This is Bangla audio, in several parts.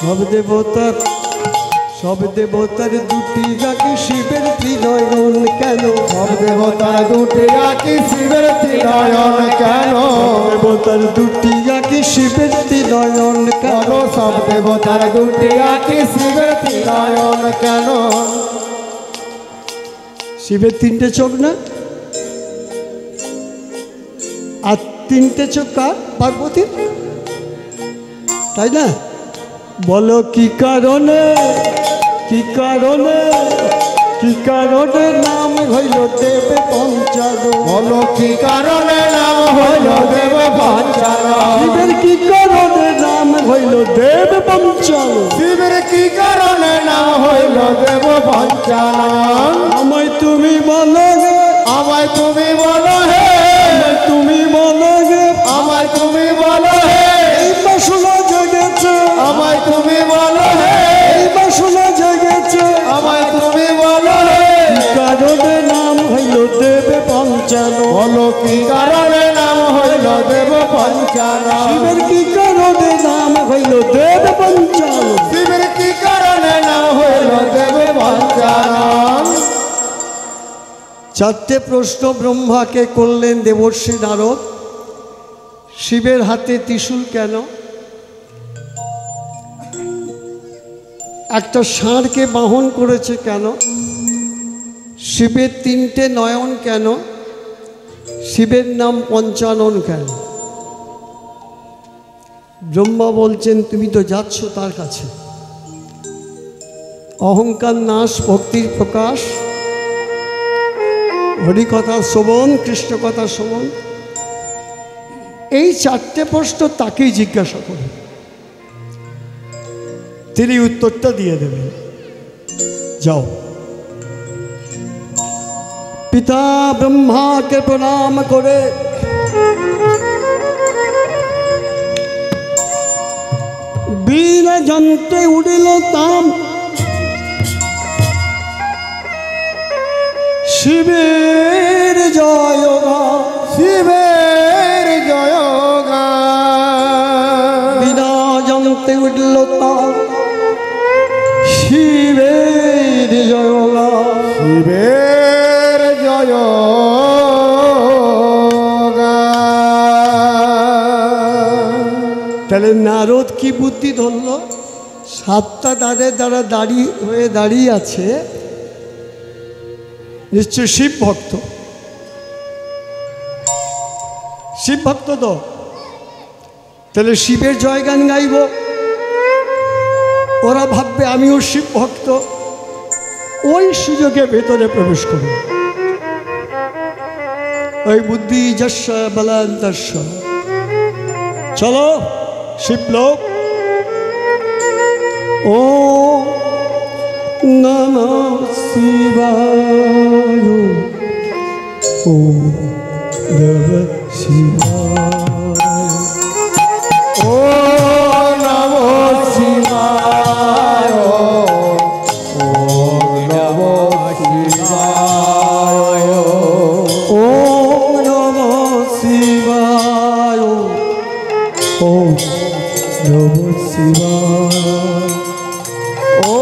সব দেবতার দুটি আঁকি শিবের ত্রিনয়ন কেন? সব দেবতার দুটি আঁকি শিবের ত্রিনয়ন কেন? দেবতার দুটি আঁকি শিবের ত্রিনয়ন কেন? সব দেবতার দুটি আঁকি শিবের ত্রিনয়ন কেন? শিবের তিনটে চোখ না? আর তিনটে চোখ কার? পার্বতীর, তাই না? বলো কি কারণে, কি কারণে, কি কারণে নাম হইল দেব পঞ্চানন? বলো কি কারণে নাম হইল দেব পঞ্চানন? শিবের কি কারণে নাম হইল দেব পঞ্চানন? শিবের কি কারণে নাম হইল দেব পঞ্চানন? আমায় তুমি বলো হে, আমায় তুমি বলো হে, তুমি বলো হে, আমায় তুমি বলো হে, এই বাসনা জেগেছে, আমায় তুমি বলো হে, এই বাসনা জেগেছে, আমায় তুমি বলো হে, কি কারণে নাম হইল দেব পঞ্চানন? বলো কি কারণে নাম হইল দেব পঞ্চানন? শিবের কি কারণে নাম হইল দেব পঞ্চানন? শিবের কি কারণে নাম হইল দেব পঞ্চানন? চারটে প্রশ্ন ব্রহ্মাকে করলেন দেবর্ষি নারদ। শিবের হাতে ত্রিশূল কেন? একটা ষাঁড়কে বাহন করেছে কেন? শিবের তিনটে নয়ন কেন? শিবের নাম পঞ্চানন কেন? ব্রহ্মা বলছেন তুমি তো যাচ্ছ তার কাছে। অহংকার নাশ, ভক্তির প্রকাশ, হরিকথা শ্রবণ, কৃষ্ণ কথা শ্রবণ, এই চারটে প্রশ্ন তাকেই জিজ্ঞাসা করুন, তিনি উত্তরটা দিয়ে দেবেন। যাও। পিতা ব্রহ্মাকে প্রণাম করে বীর যন্ত্রে উড়িল তাম, শিবের জয় গান, শিবের জয় গান, বিনা যন্ত্রে উঠল তাম, শিবের জয় গান, শিবের জয় গান। তাহলে নারদ কি বুদ্ধি ধরল? সাতটা দ্বারে দ্বারা দাঁড়িয়ে আছে, নিশ্চয় শিব ভক্ত। শিব ভক্ত তো, তাহলে শিবের জয়গান গাইব। ওরা ভাববে আমিও শিব ভক্ত, ওই সুযোগে ভেতরে প্রবেশ করব। ওই বুদ্ধি যস্য বলান্তস্য, চলো শিবলোক। ও নমঃ শিবায়, ও নমঃ শিবায়, ও নমঃ শিবায়, ও নমঃ শিবায়, ও নমঃ শিবায়, ও নমঃ শিবায়, ও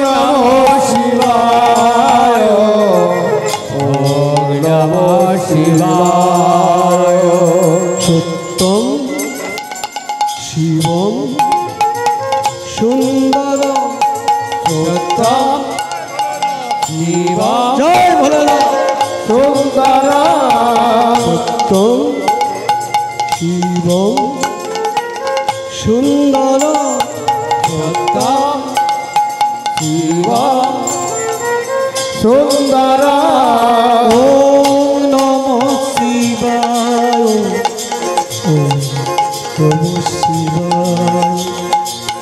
নমঃ শিবায়, ও নমঃ শিবায়। সত্যম শিবম সুন্দরম, সত্যম শিবম জয় ভোলেনাথ। সুন্দরম, সত্যম শিবম সুন্দরম, সত্যম শিবম সুন্দরম। ওম নমঃ শিবায়, ওম নমঃ শিবায়,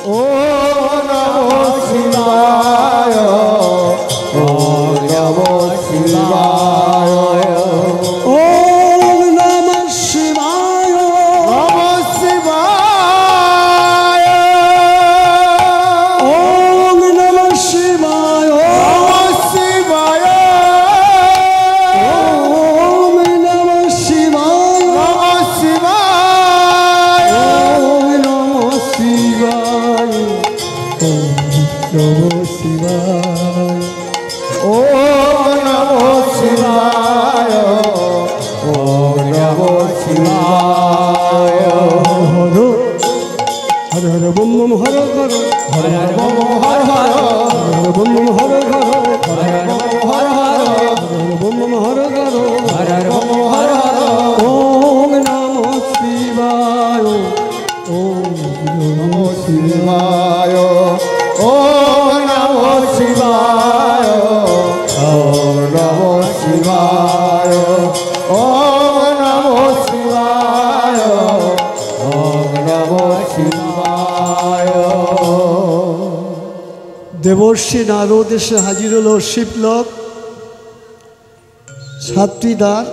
ও নমঃ শিবায়, ও নমঃ শিবায়, ওম নমঃ শিবায়, নমঃ শিবায়, ওম নমঃ শিবায়, নমঃ শিবায়, শিবায় নমঃ শিবায় ওম নমো শিবায় ওম নমো শিবায় Har Har Har bomb bomb Har Har Har Har bomb Har Har Har bomb bomb Har Har Har Har bomb Har Har Har bomb bomb Har Har Har Har bomb Har Har ওম নমঃ শিবায় ওম নমো শিবায় ওম নমো শিবায় ওম নমো শিবায় ওম নমো শিবায় ওম নমো শিবায় দেবর্ষি নারদ এসে হাজির হলো শিবলোক। সাতটি দ্বার,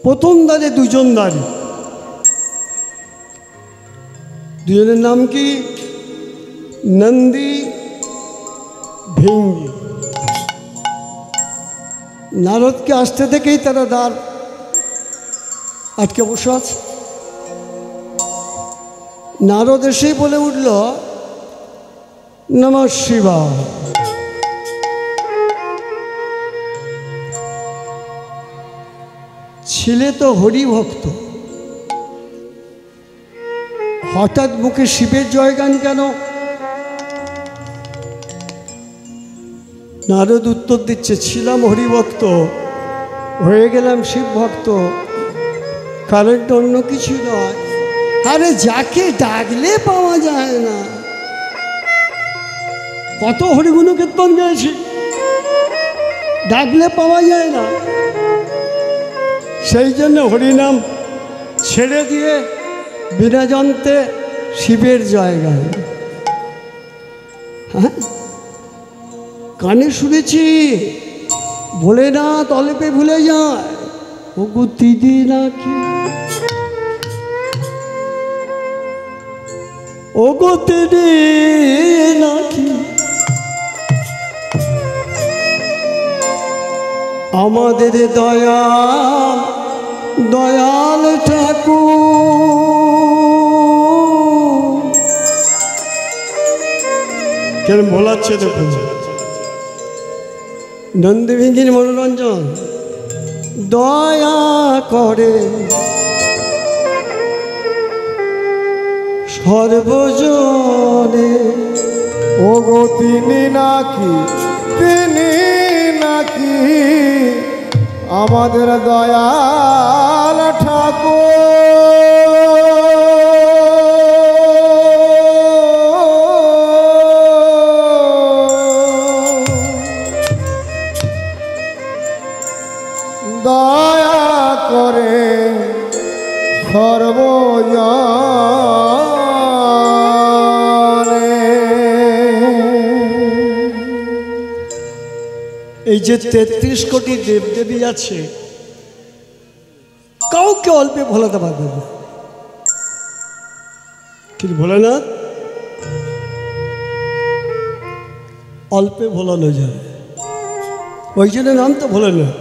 প্রথম দ্বারে দুজন দ্বারী। দুজনের নাম কি? নন্দী, ভৃঙ্গি। নারদকে আসতে থেকেই তারা দ্বার আটকে বসে আছে। নারদ এসেই বলে উঠল নমঃ শিবায়। ছেলে তো হরিভক্ত, হঠাৎ মুখে শিবের জয়গান কেন? নারদ উত্তর দিচ্ছে, ছিলাম হরিভক্ত, হয়ে গেলাম শিব ভক্ত, কারণটা অন্য কিছু নয়। আরে যাকে ডাকলে পাওয়া যায় না, কত হরিগুণ কীর্তন গেয়েছি, ডাকলে পাওয়া যায় না। সেই জন্য হরিনাম ছেড়ে দিয়ে বিনা যন্ত্রে শিবের জয়গান। হ্যাঁ, কানে শুনেছি, বলে না তলপে ভুলে যায়। ও দিদি নাকি, ও দিদি নাকি আমাদের দয়াল দয়াল ঠাকুর। কেন বলাচ্ছে দেখুন, নন্দীভিঙ্গির মনোরঞ্জন দয়া করে সর্বজনে। ওগো তিনি নাকি, তিনি নাকি আমাদের দয়াল ঠাকুর। দয়া করে সর্বজনে। এই যে ৩৩ কোটি দেবদেবী আছে, কাউকে অল্পে ভোলাতে পারবে না। কিন্তু ভোলেনাথ অল্পে ভোলানো যায়, ওই জন্য নাম তো ভোলেনাথ।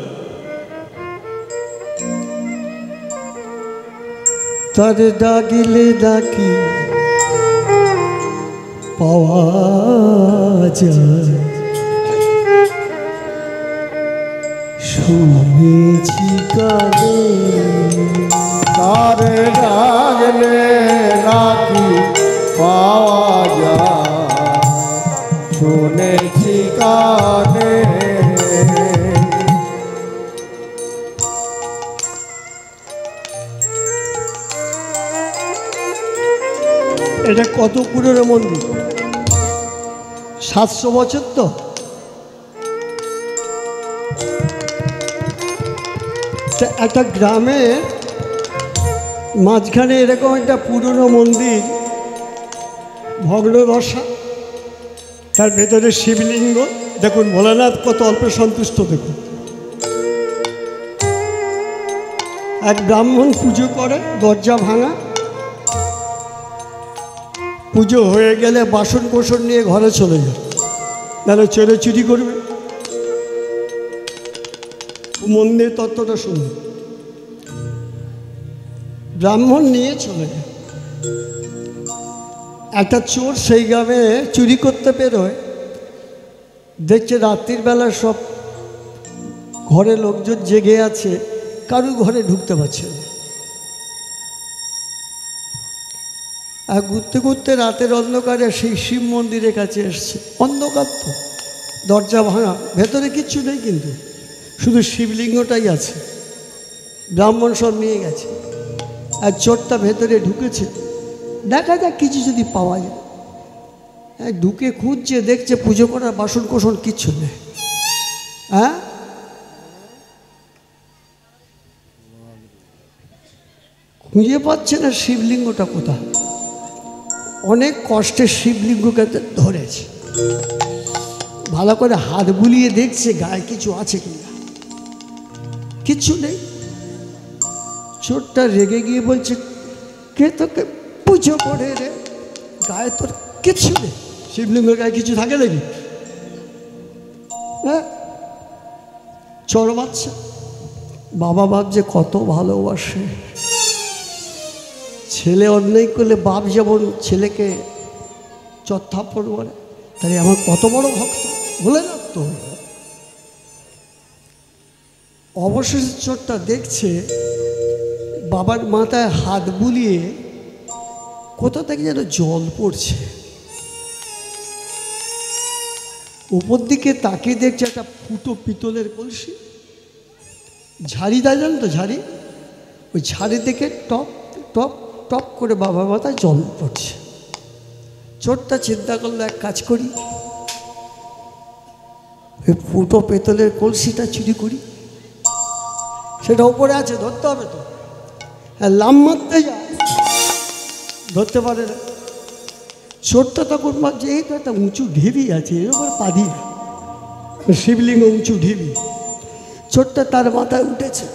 তারে ডাকিলে ডাকি পাওয়া যায়, শুনেছি কানে তারে ডাকলে নাকি পাওয়া যায়, শুনেছি কানে। এটা কত পুরনো মন্দির? 700 বছর তো। একটা গ্রামে মাঝখানে এরকম একটা পুরনো মন্দির, ভগ্নদশা, তার ভেতরে শিবলিঙ্গ। দেখুন ভোলানাথ কত অল্পে সন্তুষ্ট। দেখুন, এক ব্রাহ্মণ পুজো করে, দরজা ভাঙা। পুজো হয়ে গেলে বাসন কোসন নিয়ে ঘরে চলে যায়, নাহলে চোরে চুরি করবে। মন্দির তত্ত্বটা শুনুন। ব্রাহ্মণ নিয়ে চলে যায়, একটা চোর সেই গ্রামে চুরি করতে বেরোয়, দেখছে রাত্রির বেলা সব ঘরে লোকজন জেগে আছে, কারু ঘরে ঢুকতে পারছে না। আর ঘুরতে ঘুরতে রাতের অন্ধকারে সেই শিব মন্দিরের কাছে এসছে। অন্ধকার তো, দরজা ভাঙা, ভেতরে কিচ্ছু নেই, কিন্তু শুধু শিবলিঙ্গটাই আছে। ব্রাহ্মণ সব নিয়ে গেছে, আর চোরটা ভেতরে ঢুকেছে, দেখা যাক কিছু যদি পাওয়া যায়। ঢুকে খুঁজছে, দেখছে পুজো করার বাসন কোসন কিচ্ছু নেই। হ্যাঁ, খুঁজে পাচ্ছে না শিবলিঙ্গটা কোথায়। অনেক কষ্টে শিবলিঙ্গকে ধরেছে, ভালো করে হাত বুলিয়ে দেখছে গায়ে কিছু আছে কিনা, কিচ্ছু নেই। চোরটা রেগে গিয়ে বলছে, কে তোকে পুজো করে রে, গায়ে তোর কিচ্ছু নেই, শিবলিঙ্গের গায়ে কিছু থাকে নাকি? হ্যাঁ, চোর বাচ্চা। বাবা ভাবছে কত ভালোবাসে, ছেলে অন্যায় করলে বাপ যেমন ছেলেকে চত্থাপ্পড় বলে, তাহলে আমার কত বড় ভক্ত বলে না তো। অবশেষে চোরটা দেখছে বাবার মাথায় হাত বুলিয়ে কোথা থেকে যেন জল পড়ছে। উপর দিকে তাকিয়ে দেখছে একটা ফুটো পিতলের কলসি, ঝাড়ি দেয় জান তো, ঝাড়ি, ওই ঝাড়ি থেকে টপ টপ টপ করে বাবার মাথায় জল পড়ছে। চোরটা চিন্তা করলো, এক কাজ করি, ওই ফুটো পেতলের কলসিটা চুরি করি, সেটা উপরে আছে, ধরতে হবে তো। হ্যাঁ, লাম মারতে যায়, ধরতে পারে না। চোরটা তখন ভাবছে এই তো একটা উঁচু ঢিবি আছে, এর উপর পাদি, শিবলিঙ্গ উঁচু ঢিবি। চোরটা তার মাথায় উঠেছে।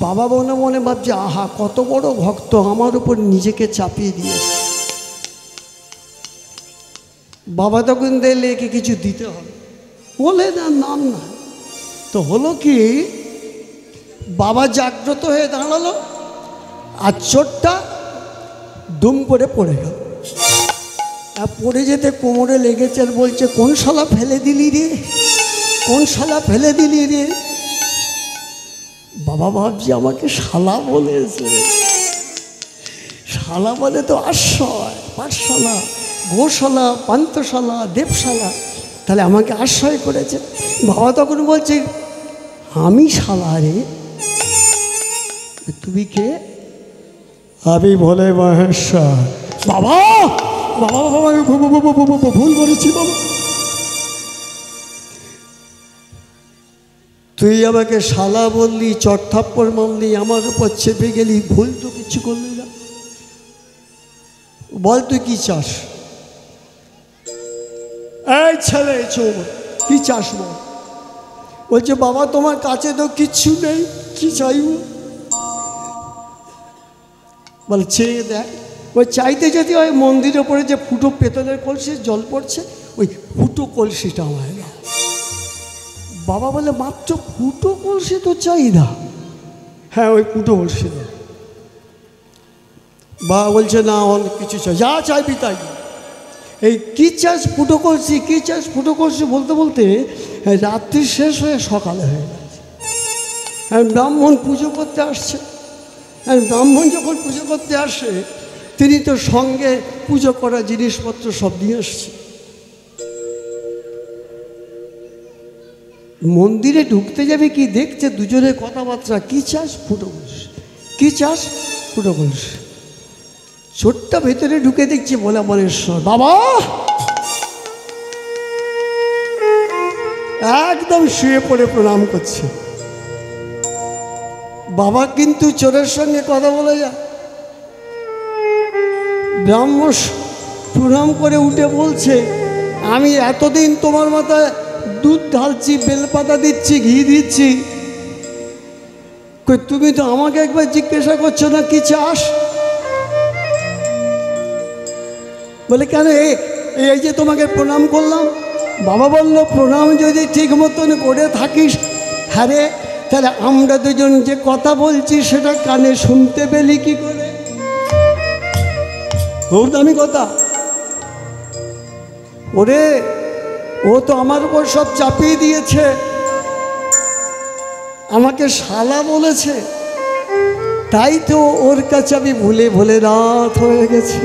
বাবা মনে মনে ভাবছে, আহা কত বড় ভক্ত, আমার উপর নিজেকে চাপিয়ে দিয়েছে। বাবা তখন দেখলে একে কিছু দিতে হবে, বলে না নাম না। তো হলো কি, বাবা জাগ্রত হয়ে দাঁড়ালো, আর চোরটা দুম করে পড়ে গেল। আর পড়ে যেতে কোমরে লেগেছে, আর বলছে, কোন শালা ফেলে দিলি রে, কোন শালা ফেলে দিলি রে। বাবা ভাবছি আমাকে শালা বলেছে, শালা বলে তো আশ্রয়, পাঠশালা, গোশালা, পান্থশালা, দেবশালা, তাহলে আমাকে আশ্রয় করেছে। বাবা তখন বলছে, আমি শালা রে, তুমি কে? আমি ভোলে মহেশ্বর। বাবা বাবা বাবা আমি ভুল করেছি বাবা, তুই আমাকে শালা বললি, চটথাপ্পড় মারলি, আমার উপর চেপে গেলি, ভুল তো কিছু করলি না। বল তুই কি চাস? এই ছেলে চোর, কি চাস বল? বলছে, বাবা তোমার কাছে তো কিচ্ছু নেই, কি চাইব? বলে, চেয়ে দেখ। ওই চাইতে যদি ওই মন্দিরের ওপরে যে ফুটো পেতলের কলসি জল পড়ছে, ওই ফুটো কলসিটা আমায় না। বাবা বলে, মাত্র ফুটো কলসি তো চাই না? হ্যাঁ, ওই ফুটো কলসি। বাবা বলছে, না অনেক কিছু চাই, যা চাইবি তাই। এই কী চাস ফুটো কলসি, কী চাস ফুটো কলসি বলতে বলতে রাত্রি শেষ হয়ে সকালে হয়ে গেছে। আর ব্রাহ্মণ পুজো করতে আসছে। আর ব্রাহ্মণ যখন পুজো করতে আসে, তিনি তো সঙ্গে পুজো করা জিনিসপত্র সব নিয়ে আসছে। মন্দিরে ঢুকতে যাবে কি দেখছে দুজনের কথাবার্তা, কি চাস ফুটো কলসি, কি চাস ফুটো কলসি। ছোট্ট ভেতরে ঢুকে দেখছি বলে মহেশ্বর। বাবা একদম শুয়ে পড়ে প্রণাম করছে। বাবা কিন্তু চোরের সঙ্গে কথা বলে যায়। ব্রাহ্মণ প্রণাম করে উঠে বলছে, আমি এতদিন তোমার মাথায় দুধ ঢালছি, বেলপাতা দিচ্ছি, ঘি দিচ্ছি, তুমি তো আমাকে একবার জিজ্ঞাসা করছো না কি চাস? বলে, কেন এই যে তোমাকে প্রণাম করলাম। বাবা বলল, প্রণাম যদি ঠিক মতন করে থাকিস, হ্যাঁ রে, তাহলে আমরা দুজন যে কথা বলছি সেটা কানে শুনতে পেলি কি করে? খুব দামি কথা। ওরে ও তো আমার উপর সব চাপিয়ে দিয়েছে, আমাকে শালা বলেছে, তাই তো ওর কাছে আমি ভুলে ভুলে রাত হয়ে গেছি।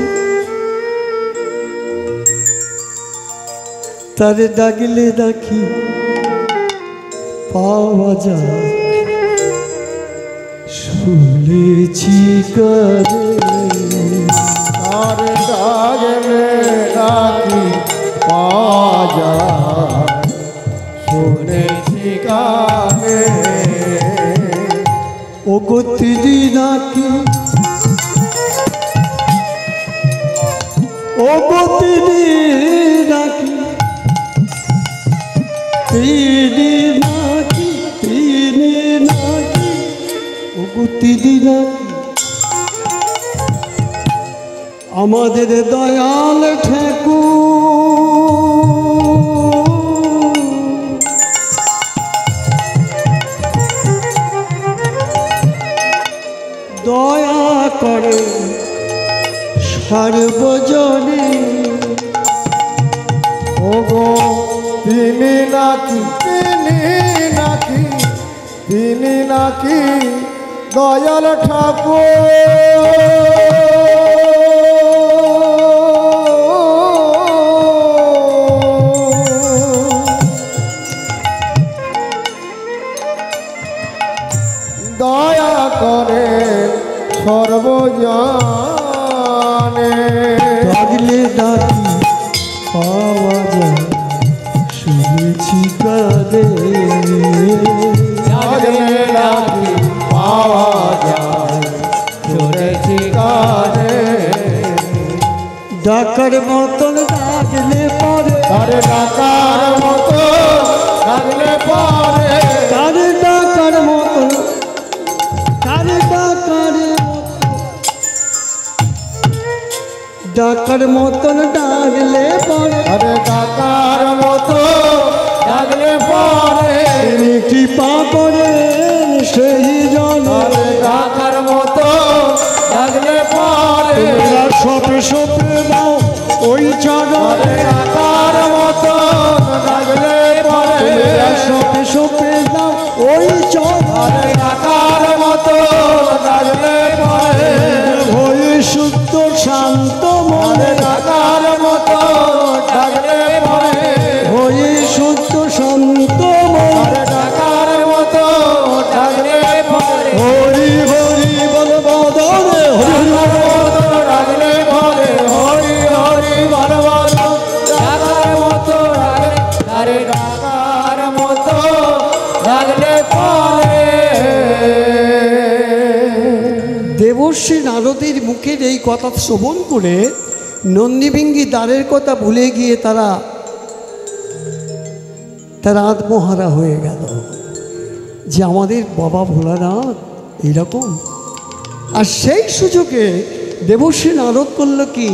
তারে ডাকলে ডাকি পাওয়া যায়, শুনেছি কারে আর ডাকলে ডাকি পাওয়া যায়, শুনেছি কানে। ও গতিদি নাকি, ও গতিদি নাকি, তিনি নাকি, তিনি নাকি, ও গতিদি নাকি আমাদের দয়াল ঠাকুর। দয়া করে সর্বজনে, ওগো তিনি নাকি, তিনি নাকি, তিনি নাকি দয়াল ঠাকুর। দয়া করে সর্বজনে। ডাকলে ডাকি পাওয়া যায়, শুনেছি কারে ডাকলে ডাকি পাওয়া যায়, শুনেছি কানে। ডাকার মতন ডাকলে পরে, তারে ডাকার মতো ডাকলে পরে, তারে ডাকার মতন, তারে ডাকার ডাকার মতন ডাকলে পরে, তারে ডাকার মতো ডাকলে পরে, তিনি কৃপা করে সেই জন। তারে ডাকার মতো ডাকলে পরে, তোমরা সপে সপে দাও ওই তারে চরণে, ডাকার মতো ডাকলে পরে, তোমরা সপে সপে দাও ওই চরণে, তারে ডাকার মতো ডাকলে পরে, হয়ে শুদ্ধ শান্ত তারে মনে, ডাকার মতো ডাকলে পরে, হয়ে শুদ্ধ শান্ত মনে। তারে ডাকার মতো ডাকলে পরে, হরি হরি বল বদরে, হরি ডাকার মতো ডাকলে পরে, হরি হরি বল বল। ডাকার মতো ডাকলে, তারে ডাকার মতো ডাকলে পরে। দেবর্ষী নারদের মুখের এই কথা শ্রবণ করে নন্দীভিঙ্গি দ্বারের কথা ভুলে গিয়ে তারা আত্মহারা হয়ে গেল যে আমাদের বাবা ভোলানাথ এইরকম। আর সেই সুযোগে দেবর্ষী নারদ করল কি,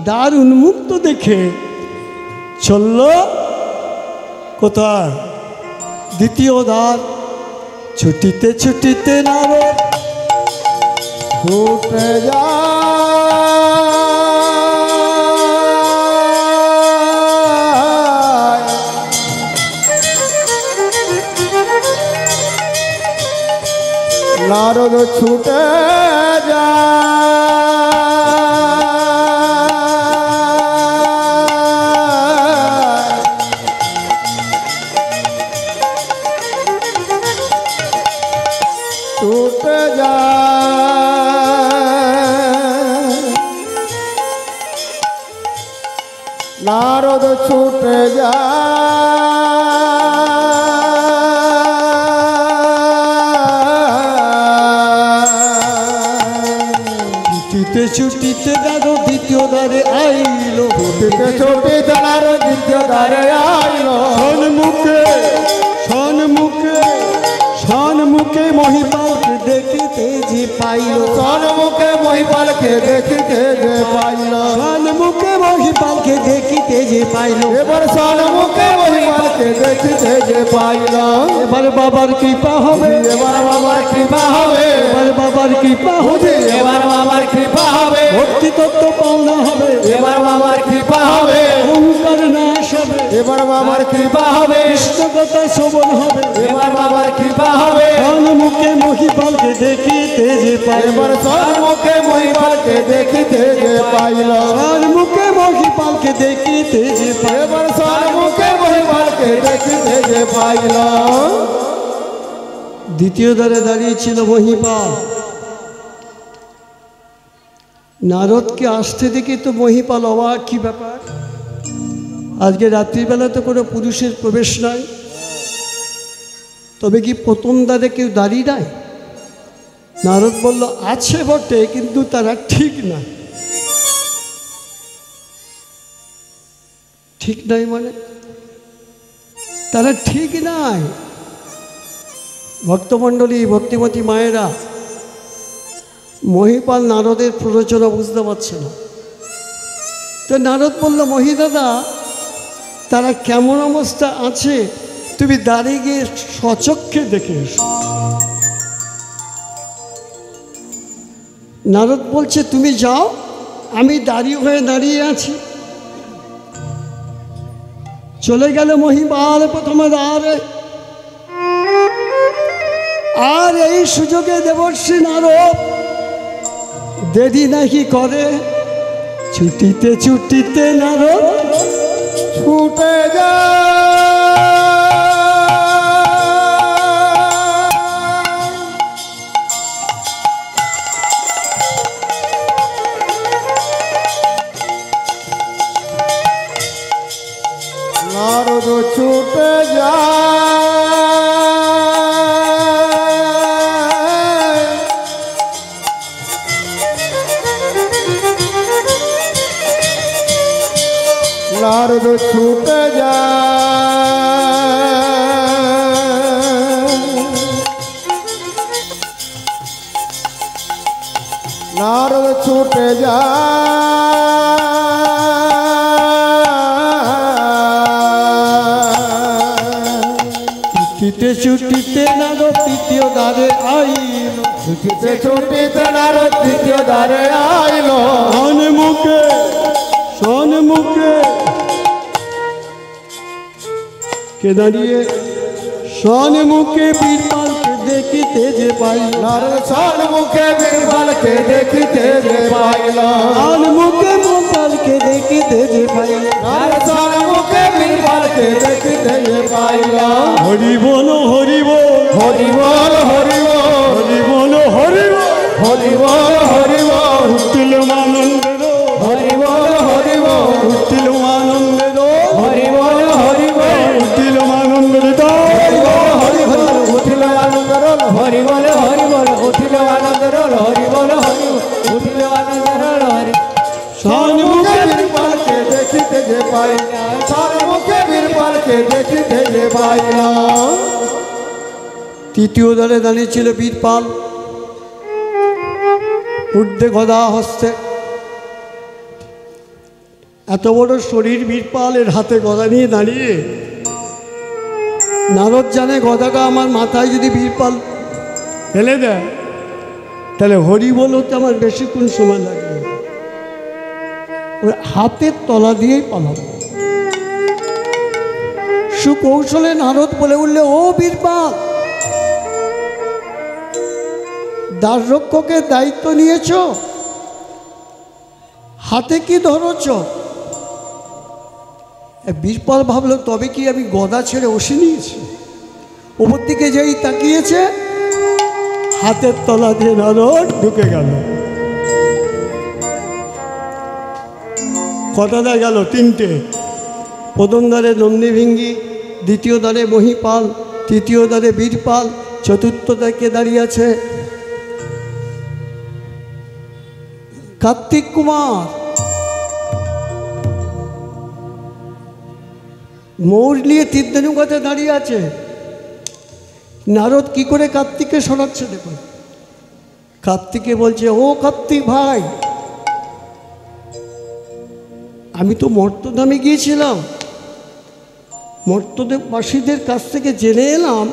দ্বার উন্মুক্ত দেখে চলল কোথায়, দ্বিতীয় দ্বার। ছুটিতে ছুটিতে নারদ ছুটে যায়, নারদ ছুটে যায়, ছুটে যায়, নারদ ছুটে যায়, ছুটিতে ছুটিতে নারদ দ্বিতীয় দ্বারে আইলো, ছুটিতে ছুটিতে নারদ দ্বিতীয় দ্বারে আইলো, সন্মুখে সন্মুখে সন্মুখে মহিপালকে দেখিতে যে পাইল, সন্মুখে মহিপালকে দেখিতে যে পাইল, সন্মুখে মহিপালকে দেখিতে যে পাইল, এবার সন্মুখে মহিপালকে মহিপালকে দেখিতে যে পাইলাম। এবার বাবার কৃপা হবে, এবার বাবার কৃপা হবে, এবার বাবার কৃপা হবে, এবার বাবার কৃপা হবে, ভক্তি তত্ত্ব পাওনা হবে, এবার বাবার কৃপা হবে, অহংকার নাশ হবে, এবার বাবার কৃপা হবে, কৃষ্ণ কথা শ্রবণ হবে, এবার বাবার কৃপা হবে। মুখে মহিপালকে দেখিতে যে পাইলাম, এবার সর্বমুখে মহিপালকে দেখিতে যে পাইলাম। মুখে মহিপালকে দেখিতে যে পাইলাম। এবার সর্বমুখে মহিপালকে দেখিতে যে পাইলাম। দ্বিতীয় দ্বারে দাঁড়িয়েছিল মহিপাল। নারদকে আসতে দেখে তো মহিপাল অবাক, কি ব্যাপার, আজকে রাত্রিবেলা তো কোনো পুরুষের প্রবেশ নাই, তবে কি প্রথম দ্বারে কেউ দাঁড়িয়ে নাই? নারদ বলল, আছে বটে, কিন্তু তারা ঠিক না। ঠিক নাই মানে? তারা ঠিক নাই। ভক্তমণ্ডলী, ভক্তিমতী মায়েরা, মহিপাল নারদের প্ররোচনা বুঝতে পারছে না। তো নারদ বলল, মহিদাদা, তারা কেমন অবস্থা আছে তুমি দাঁড়িয়ে গিয়ে সচক্ষে দেখে এসো। নারদ বলছে, তুমি যাও, আমি দাঁড়িয়ে আছি। চলে গেল মহিপাল প্রথমে দ্বারে। আর এই সুযোগে দেবর্ষী নারদ দেরি নাকি করে, ছুটিতে ছুটিতে নারদ ছুটে যা নারদ ছুটে যা নারদ ছুটে যা নারদ ছুটে যা ছুটিতে ছুটিতে নারদ তৃতীয় দ্বারে আইল, ছুটিতে ছুটিতে নারদ তৃতীয় দ্বারে আইল। সন্মুখে কে দাঁড়িয়ে, সন্মুখে বীরপালকে দেখিতে যে পাইল, নারদ সন্মুখে বীরবলকে দেখিতে যে পাইল, সন্মুখে গোপালকে দেখিতে যে পাইল। নারদ সন্মুখে বীরবলকে দেখিতে যে পাইল। হরি বল, হরি বল, হরি বল, হরি বল, হরি বল, হরি বল, হরি বল, হরি বল, উঠিল আনন্দের, হরি বল, হরি বল, উঠিল আনন্দের, হরি বল, হরি বল, উঠিল আনন্দের, হরি বল, উঠিল আনন্দ রোল, হরি বল, হরি বল, উঠিল আনন্দ রোল, হরি বল, হরি বল, উঠিল আনন্দ রোল, হরি। সন্মুখে বীরবলকে দেখিতে যে পাইলাম, সন্মুখে বীরবলকে দেখিতে যে পাইলাম। তৃতীয় দলে দাঁড়িয়েছিল বীরপাল, ঊর্ধ্বে গদা হস্তে। এত বড় শরীর বীরপালের, হাতে গদা নিয়ে দাঁড়িয়ে। নারদ জানে গদাটা আমার মাথায় যদি বীরপাল ফেলে দেয়, তাহলে হরি বল হতে আমার বেশিক্ষণ সময় লাগবে, ওই হাতের তলা দিয়েই পালাবো। সুকৌশলে নারদ বলে উঠলে, ও বীরপাল, দ্বাররক্ষকের দায়িত্ব নিয়েছ, হাতে কি ধরছ? বীরপাল ভাবল, তবে কি আমি গদা ছেড়ে বসে নিয়েছি? ওপর দিকে যেই তাকিয়েছে, হাতের তলা দিয়ে নারদ ঢুকে গেল। কটা দেয় গেল? তিনটে। প্রথম দ্বারে নন্দীভিঙ্গি, দ্বিতীয় দ্বারে মহিপাল, তৃতীয় দ্বারে বীরপাল, চতুর্থ দ্বারে দাঁড়িয়ে আছে কার্তিক কুমার। মৌর নিয়ে তীর্ধনুকাতে দাঁড়িয়ে আছে। নারদ কি করে কার্তিককে শোনাচ্ছে দেখুন। কার্তিকে বলছে, ও কার্তিক ভাই, আমি তো মর্তধামে গিয়েছিলাম, মর্তদেববাসীদের কাছ থেকে জেনে এলাম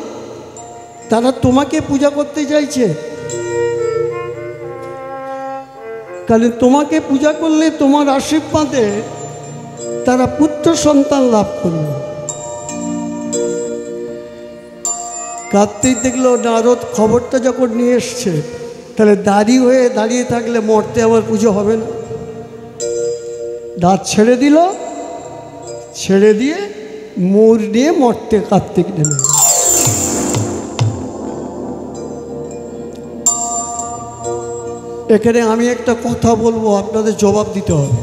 তারা তোমাকে পূজা করতে চাইছে, কারণ তোমাকে পূজা করলে তোমার আশীর্বাদে তারা পুত্র সন্তান লাভ করবে। কার্তিক দেখলো নারদ খবরটা যখন নিয়ে এসছে, তাহলে দাঁড়িয়ে থাকলে মর্তে আমার পুজো হবে না। দাঁত ছেড়ে দিল, ছেড়ে দিয়ে মোর নিয়ে মর্তে কার্তিক নেমে। এখানে আমি একটা কথা বলবো, আপনাদের জবাব দিতে হবে।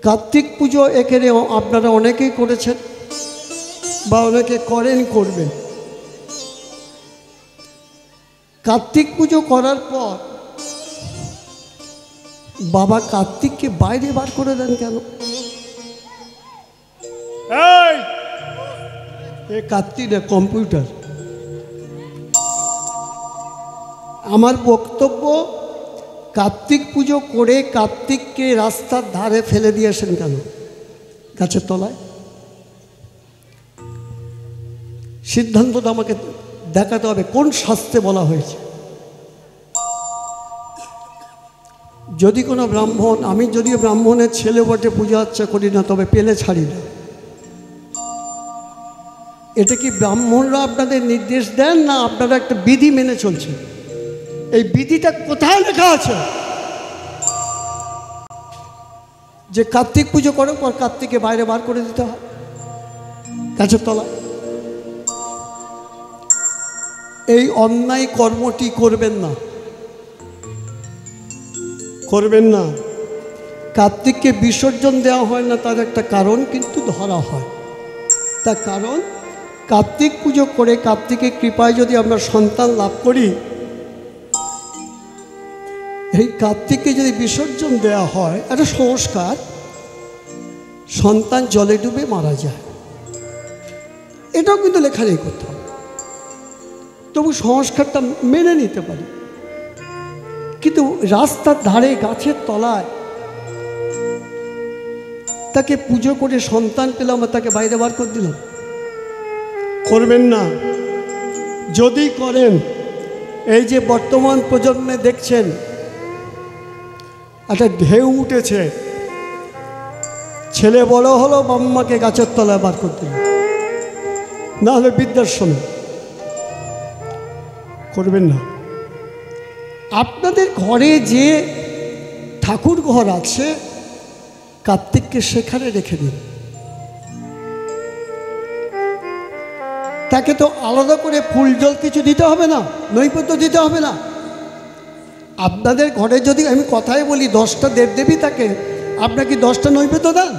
কার্তিক পুজো এখানে আপনারা অনেকেই করেছেন বা অনেকে করেন, করবেন। কার্তিক পুজো করার পর বাবা কার্তিককে বাইরে বার করে দেন কেন? কার্তিক না, কম্পিউটার। আমার বক্তব্য, কার্তিক পুজো করে কার্তিককে রাস্তার ধারে ফেলে দিয়েছেন কেন? গাছের তলায়। সিদ্ধান্তটা আমাকে দেখাতে হবে কোন শাস্ত্রে বলা হয়েছে। যদি কোনো ব্রাহ্মণ, আমি যদিও ব্রাহ্মণের ছেলে বটে, পূজা আর্চা করি না, তবে পেলে ছাড়ি না। এটা কি ব্রাহ্মণরা আপনাদের নির্দেশ দেন, না আপনারা একটা বিধি মেনে চলছেন? এই বিধিটা কোথায় লেখা আছে যে কার্তিক পুজো করার পর কার্তিককে বাইরে বার করে দিতে হয় গাছের তলায়? এই অন্যায় কর্মটি করবেন না, করবেন না। কার্তিককে বিসর্জন দেওয়া হয় না, তার একটা কারণ কিন্তু ধরা হয়। তার কারণ, কার্তিক পুজো করে কার্তিকের কৃপায় যদি আমরা সন্তান লাভ করি, এই কার্তিককে যদি বিসর্জন দেওয়া হয়, একটা সংস্কার, সন্তান জলে ডুবে মারা যায়। এটাও কিন্তু লেখা নেই কোথাও, তবু সংস্কারটা মেনে নিতে পারি। কিন্তু রাস্তার ধারে গাছের তলায় তাকে পুজো করে সন্তান পেলাম, আর তাকে বাইরে বার করে দিলাম। করবেন না। যদি করেন, এই যে বর্তমান প্রজন্মে দেখছেন একটা ঢেউ উঠেছে, ছেলে বড় হলো, বাম্মাকে গাছের তলায় বার করে দিল, না হলে বৃদ্ধাশ্রমে। করবেন না। আপনাদের ঘরে যে ঠাকুর ঘর আছে, কার্তিককে সেখানে রেখে দিন। তাকে তো আলাদা করে ফুল জল কিছু দিতে হবে না, নৈবেদ্য দিতে হবে না। আপনাদের ঘরে যদি আমি কথাই বলি 10টা দেবদেবী থাকে, আপনার কি 10টা নৈবেদ্য দেন?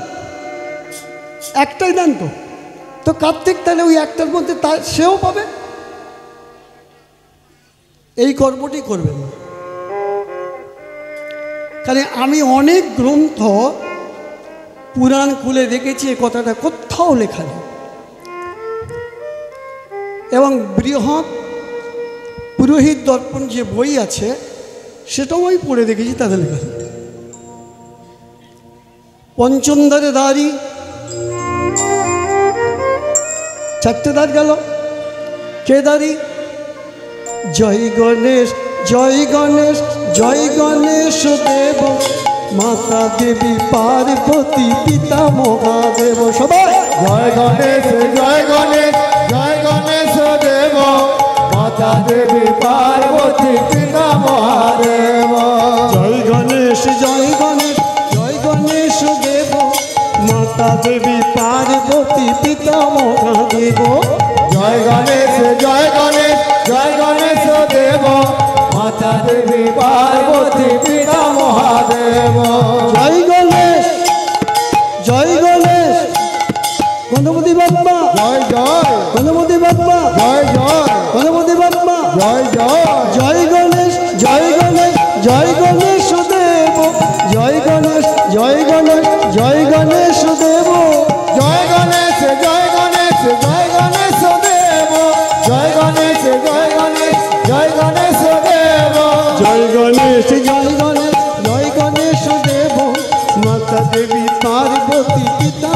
একটাই দেন তো। তো কার্তিক তাহলে ওই একটার মধ্যে সেও পাবে। এই কর্মটি করবেন না। কারণ আমি অনেক গ্রন্থ পুরাণ খুলে দেখেছি, এ কথাটা কোথাও লেখা নেই। এবং বৃহৎ পুরোহিত দর্পণ যে বই আছে, সেটাও আমি পড়ে দেখেছি, তাদের লেখা। পঞ্চম দ্বারে দাঁড়ি, 4টে দাঁড় গেল। কে দাঁড়ি? জয় গণেশ, জয় গণেশ, জয় গণেশ দেব, মাতা দেবী পার্বতী, পিতা মহাদেব। সবাই জয় গণেশ, জয় গণেশ, জয় গণেশ দেব, মাতা দেবী পার্বতী, পিতা মহাদেব। জয় গণেশ, জয় গণেশ, জয় গণেশ দেব, মাতা দেবী পার্বতী, পিতা মহাদেব। জয় গণেশ, জয় গণেশ, জয় গণেশ দেব, মাতা দেবী পার্বতী, পিতা মহাদেব। জয় গণেশ, জয় গণেশ, গণপতি বাপ্পা, জয় জয়, গণপতি বাপ্পা, জয় জয়, গণপতি বাপ্পা, জয় জয়। জয় গণেশ, জয় গণেশ, জয় গণেশ দেব, জয় গণেশ, জয় গণেশ, জয় গণেশ দেব। জয় গণেশ, জয় গণেশ, জয় গণেশ দেব, জয় গণেশ, জয় গণেশ, জয় গণেশ দেব। জয় গণেশ, জয় গণেশ, জয় গণেশ দেব, মাতা দেবী পার্বতী, পিতা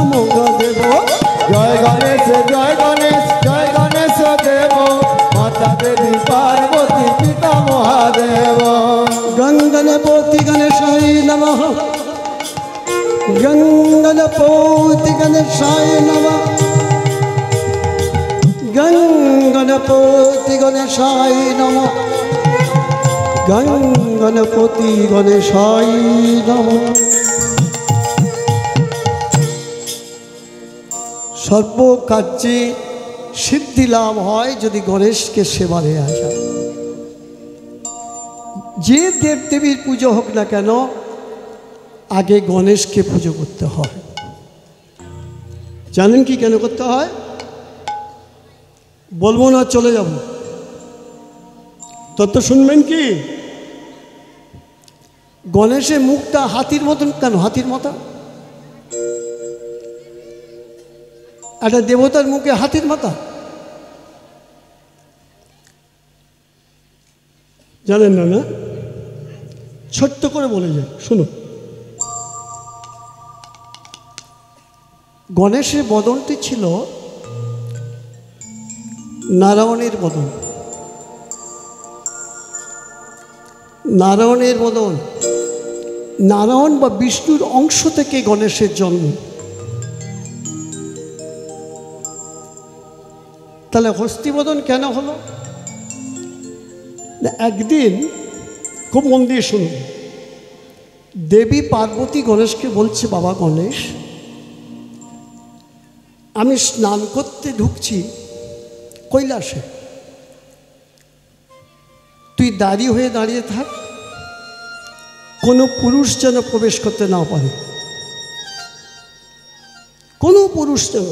গঙ্গনপতি গণেশায় নমঃ গঙ্গনপতি গণেশায় নমঃ গঙ্গনপতি গণেশায় নমঃ। সর্বকার্যে সিদ্ধি লাভ হয় যদি গণেশকে সেবারে আসা। যে দেবদেবীর পুজো হোক না কেন আগে গণেশকে পুজো করতে হয়। জানেন কি কেন করতে হয়? বলবো না, চলে যাব। তত শুনবেন কি? গণেশের মুখটা হাতির মতন কেন? হাতির মতো একটা দেবতার মুখে হাতির মাথা, জানেন না? না, ছোট্ট করে বলে যায়, শুনুন। গণেশের বদনটি ছিল নারায়ণের বদন। নারায়ণের বদন, নারায়ণ বা বিষ্ণুর অংশ থেকে গণেশের জন্ম। তাহলে হস্তিবদন কেন হলো? একদিন খুব মন দিয়ে শুনুন, দেবী পার্বতী গণেশকে বলছে, বাবা গণেশ, আমি স্নান করতে ঢুকছি কৈলাসে, তুই দাঁড়িয়ে হয়ে দাঁড়িয়ে থাক, কোনো পুরুষ যেন প্রবেশ করতে না পারে, কোনো পুরুষ যেন।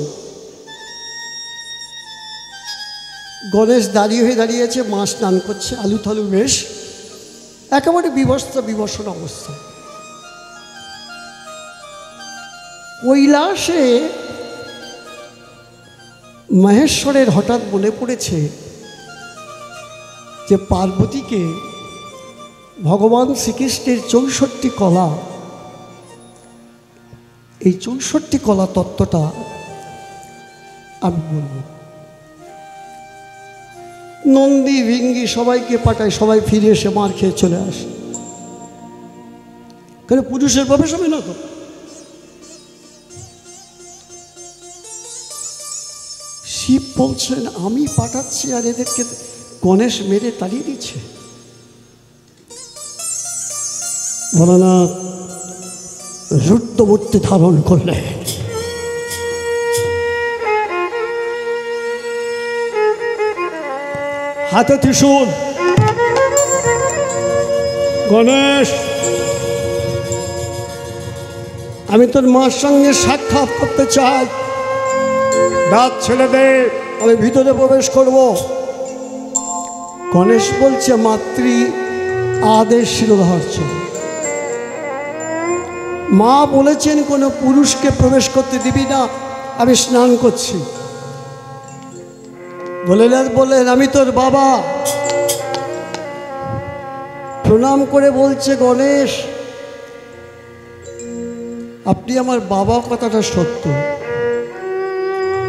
গণেশ দাঁড়িয়ে হয়ে দাঁড়িয়েছে, মা স্নান করছে, আলু থালু বেশ, একেবারে বিবস্ত্র অবস্থা। কৈলাসে মহেশ্বরের হঠাৎ মনে পড়েছে যে পার্বতীকে ভগবান শ্রীকৃষ্ণের 64 কলা, এই 64 কলা তত্ত্বটা আমি বলব। নন্দী ভিঙ্গি সবাইকে পাঠায়, সবাই ফিরে এসে মার খেয়ে চলে আসে। কেন? পুরুষের প্রবেশ হবে না তো। শিব বলছেন আমি পাঠাচ্ছি, আর এদেরকে গণেশ মেরে তাড়িয়ে দিচ্ছে। ভোলানাথ রুদ্রমূর্তি ধারণ করলে হাতে ত্রিশূল, গণেশ আমি তোর মার সঙ্গে সাক্ষাৎ করতে চাই, দাঁত ছেড়ে দে, আমি ভিতরে প্রবেশ করব। গণেশ বলছে মাতৃ আদেশ শিরোধার্য, মা বলেছেন কোনো পুরুষকে প্রবেশ করতে দিবি না, আমি স্নান করছি। বললেন আমি তোর বাবা। প্রণাম করে বলছে গণেশ আপনি আমার বাবা, কথাটা সত্য,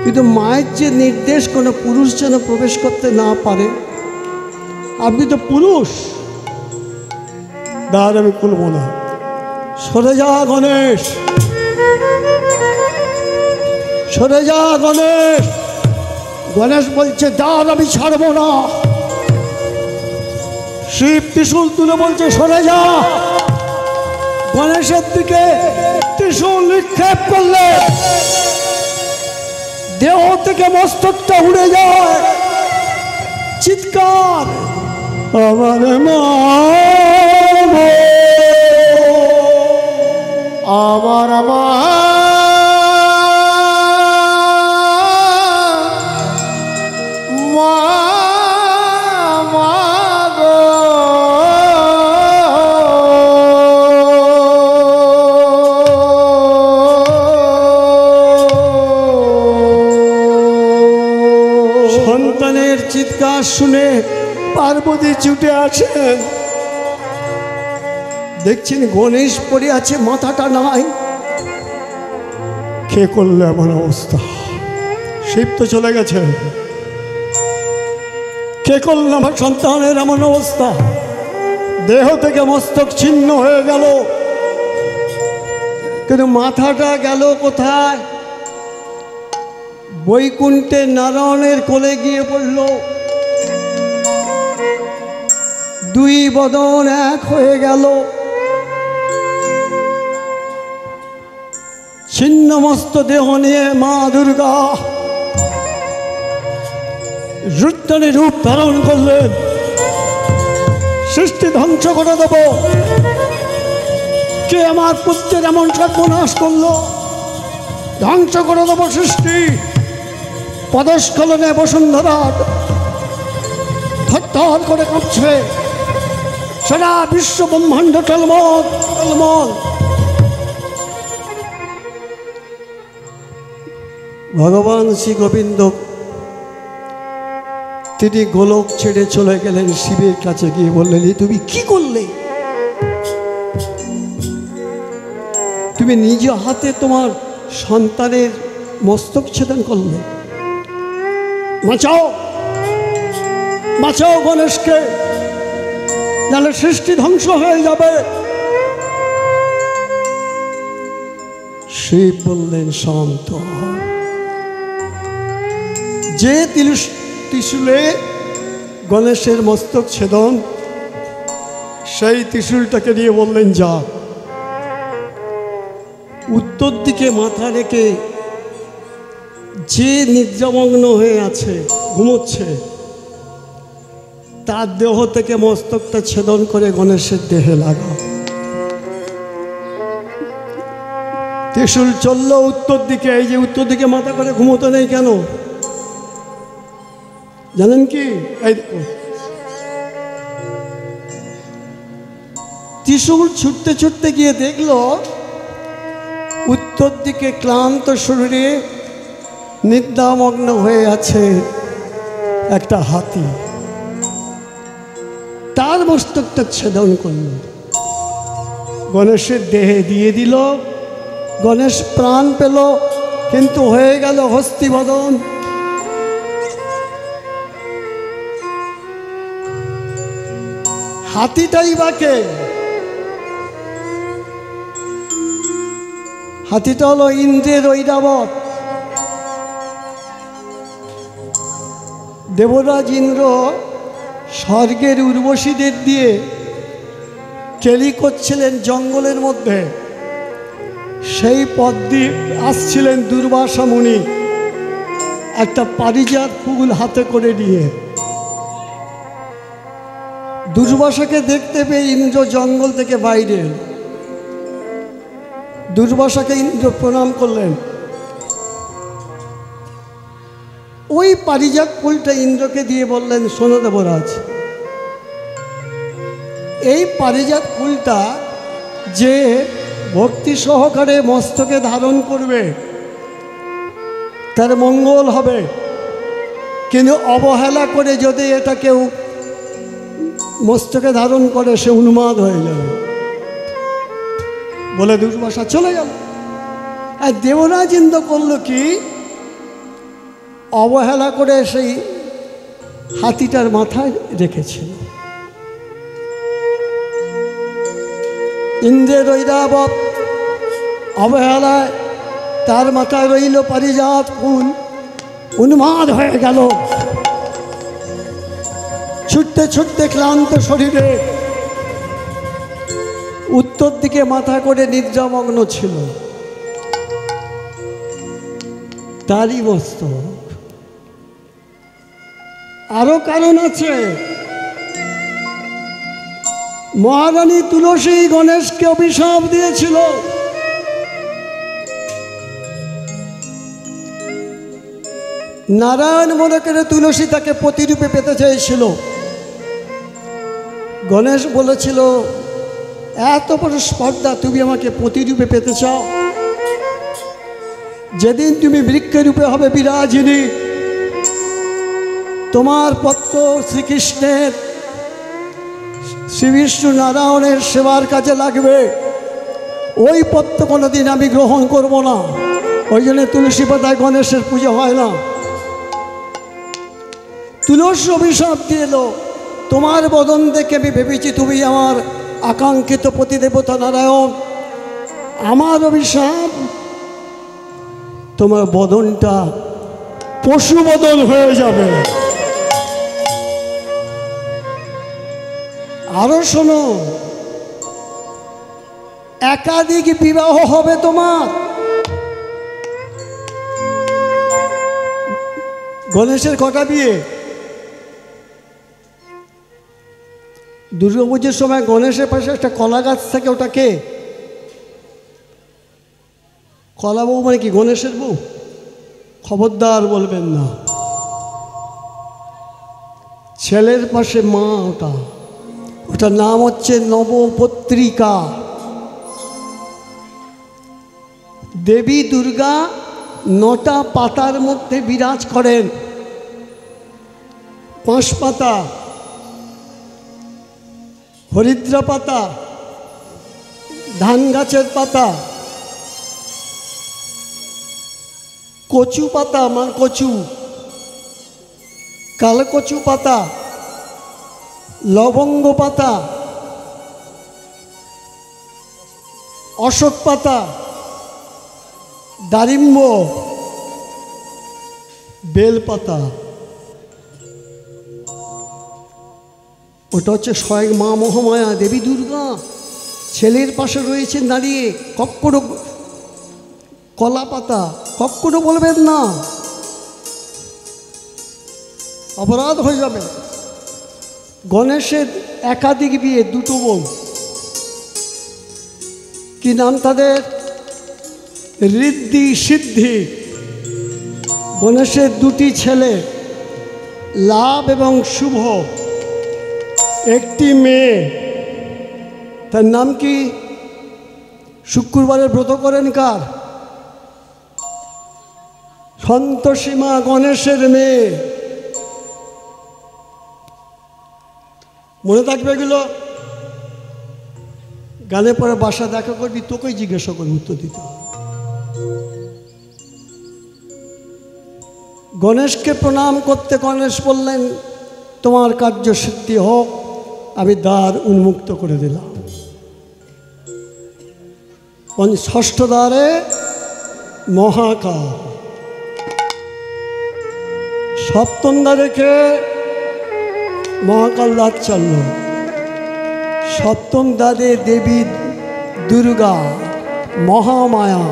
কিন্তু মায়ের যে নির্দেশ কোনো পুরুষ যেন প্রবেশ করতে না পারে, আপনি তো পুরুষ, দ্বার আমি খুলব না, সরে যা গণেশ, সরে যা গণেশ। গণেশ বলছে দ্বার আমি ছাড়ব না। শিব ত্রিশূল তুলে বলছে সরে যা। গণেশের দিকে ত্রিশূল নিক্ষেপ করলে দেহ থেকে মস্তকটা উড়ে যায়, চিৎকার আমার মা, আমার মা, সন্তানের চিৎকার শুনে পার্বতী ছুটে আসেন, দেখছেন গণেশ পড়ে আছে, মাথাটা নাই। কে করলে এমন অবস্থা? শিব তো চলে গেছে, কে করল আমার সন্তানের এমন অবস্থা? দেহ থেকে মস্তক ছিন্ন হয়ে গেল। কিন্তু মাথাটা গেল কোথায়? বৈকুণ্ঠে নারায়ণের কোলে গিয়ে পড়ল। দুই বদন এক হয়ে গেল। ছিন্নমস্ত দেহ নিয়ে মা দুর্গা রুদ্রনী রূপ ধারণ করলেন। সৃষ্টি ধ্বংস করে দেব। কে আমার পুত্রের এমন সর্বনাশ করলো? ধ্বংস করে দেব সৃষ্টি। পদস্খলনে বসুন্ধরা থরথর করে কাঁপছে। সারা বিশ্ব ব্রহ্মাণ্ড টলমল টলমল। ভগবান শ্রী গোবিন্দ তিনি গোলক ছেড়ে চলে গেলেন। শিবের কাছে গিয়ে বললেন, তুমি কি করলে? তুমি নিজ হাতে তোমার সন্তানের মস্তক ছেদন করলে। বাঁচাও, বাঁচাও গণেশকে, নাহলে সৃষ্টি ধ্বংস হয়ে যাবে। শিব বললেন, শান্ত হও। যে ত্রিশূলে গণেশের মস্তক ছেদন, সেই ত্রিশূলটাকে নিয়ে বললেন, যা। উত্তর দিকে মাথা রেখে যে নিদ্রামগ্ন হয়ে আছে, ঘুমোচ্ছে, তার দেহ থেকে মস্তকটা ছেদন করে গণেশের দেহে লাগাও। ত্রিশূল চলল উত্তর দিকে। এই যে উত্তর দিকে মাথা করে ঘুমোতে নেই কেন জানেন কি? এই দেখো, ত্রিশূল ছুটতে ছুটতে গিয়ে দেখলো উত্তর দিকে ক্লান্ত শরীরে নিদ্রামগ্ন হয়ে আছে একটা হাতি। তার মস্তকটা ছেদন করল, গণেশের দেহে দিয়ে দিল। গণেশ প্রাণ পেল, কিন্তু হয়ে গেল হস্তিবদন। হাতিটাই বাকে, হাতিটা হলো ইন্দ্রের ঐরাবত। দেবরাজ ইন্দ্র স্বর্গের উর্বশীদের দিয়ে কেলি করছিলেন জঙ্গলের মধ্যে। সেই পথ দিয়ে আসছিলেন দুর্বাসা মুনি একটা পারিজাত ফুল হাতে করে নিয়ে। দুর্বাসাকে দেখতে পেয়ে ইন্দ্র জঙ্গল থেকে বাইরে। দুর্বাসাকে ইন্দ্র প্রণাম করলেন। ওই পারিজাত ফুলটা ইন্দ্রকে দিয়ে বললেন, শোনো দেবরাজ, এই পারিজাত ফুলটা যে ভক্তি সহকারে মস্তকে ধারণ করবে তার মঙ্গল হবে, কিন্তু অবহেলা করে যদি এটা কেউ মস্তকে ধারণ করে সে উন্মাদ হয়ে যাবে বলে দুর্বাসা চলে গেল। আর দেবরাজ ইন্দ্র করলো কি, অবহেলা করে সেই হাতিটার মাথায় রেখেছিল। ইন্দ্রের ঐরাবত অবহেলায় তার মাথায় রইল পারিজাত ফুল। উন্মাদ হয়ে গেল, ছুটতে ছুটতে ক্লান্ত শরীরে উত্তর দিকে মাথা করে নিদ্রামগ্ন ছিল। তারই মস্তক। আরো কারণ আছে। মহারানী তুলসী গণেশকে অভিশাপ দিয়েছিল। নারায়ণ মনে করে তুলসী তাকে প্রতিরূপে পেতে চেয়েছিল। গণেশ বলেছিল, এত বড় স্পর্ধা, তুমি আমাকে প্রতিরূপে পেতে চাও? যেদিন তুমি বৃক্ষরূপে হবে বিরাজিনী, তোমার পত্র শ্রীকৃষ্ণের শ্রী বিষ্ণু নারায়ণের সেবার কাজে লাগবে। ওই পত্র কোনোদিন আমি গ্রহণ করব না। ওই জন্য তুলসী পাতায় গণেশের পুজো হয় না। তুলসী অভিশাপ দিয়ে এলো, তোমার বদন দেখে আমি ভেবেছি তুমি আমার আকাঙ্ক্ষিত প্রতিদেবতা নারায়ণ, আমার অভিশাপ তোমার বদনটা পশু বদন হয়ে যাবে। আরো শোনো, একাধিক বিবাহ হবে তোমার। গণেশের কটা বিয়ে? দুর্গাপুজোর সময় গণেশের পাশে একটা কলা গাছ থাকে, ওটা কে? কলা বউ মানে কি গণেশের বউ? খবরদার বলবেন না। ছেলের পাশে মা, ওটার নাম হচ্ছে নবপত্রিকা। দেবী দুর্গা 9টা পাতার মধ্যে বিরাজ করেন। 5 পাতা, হরিদ্রা পাতা, ধান গাছের পাতা, কচু পাতা, মানে কচু, কালকচু পাতা, লবঙ্গ পাতা, অশোক পাতা, দারিম্ব, বেল পাতা। ওটা হচ্ছে স্বয়ং মা মহামায়া দেবী দুর্গা। ছেলের পাশে রয়েছেন দাঁড়িয়ে। কখনো কলা পাতা কখনো বলবেন না, অপরাধ হয়ে যাবে। গণেশের একাধিক বিয়ে, 2 বোন। কি নাম তাদের? ঋদ্ধি সিদ্ধি। গণেশের 2টি ছেলে, লাভ এবং শুভ। একটি মেয়ে, তার নাম কি? শুক্রবারের ব্রত করেন কার? সন্তোষীমা, গণেশের মেয়ে। মনে থাকবে এগুলো? গানে পরে বাসা দেখা করবি, তোকেই জিজ্ঞাসা করবি, উত্তর দিতে হবে। গণেশকে প্রণাম করতে গণেশ বললেন, তোমার কার্য সিদ্ধি হোক, আমি দ্বার উন্মুক্ত করে দিলাম। 6ষ্ঠ দ্বারে মহাকাল। 7ম দ্বারে কে? মহাকাল রাত চালল। 7ম দ্বারে দেবী দুর্গা মহামায়া।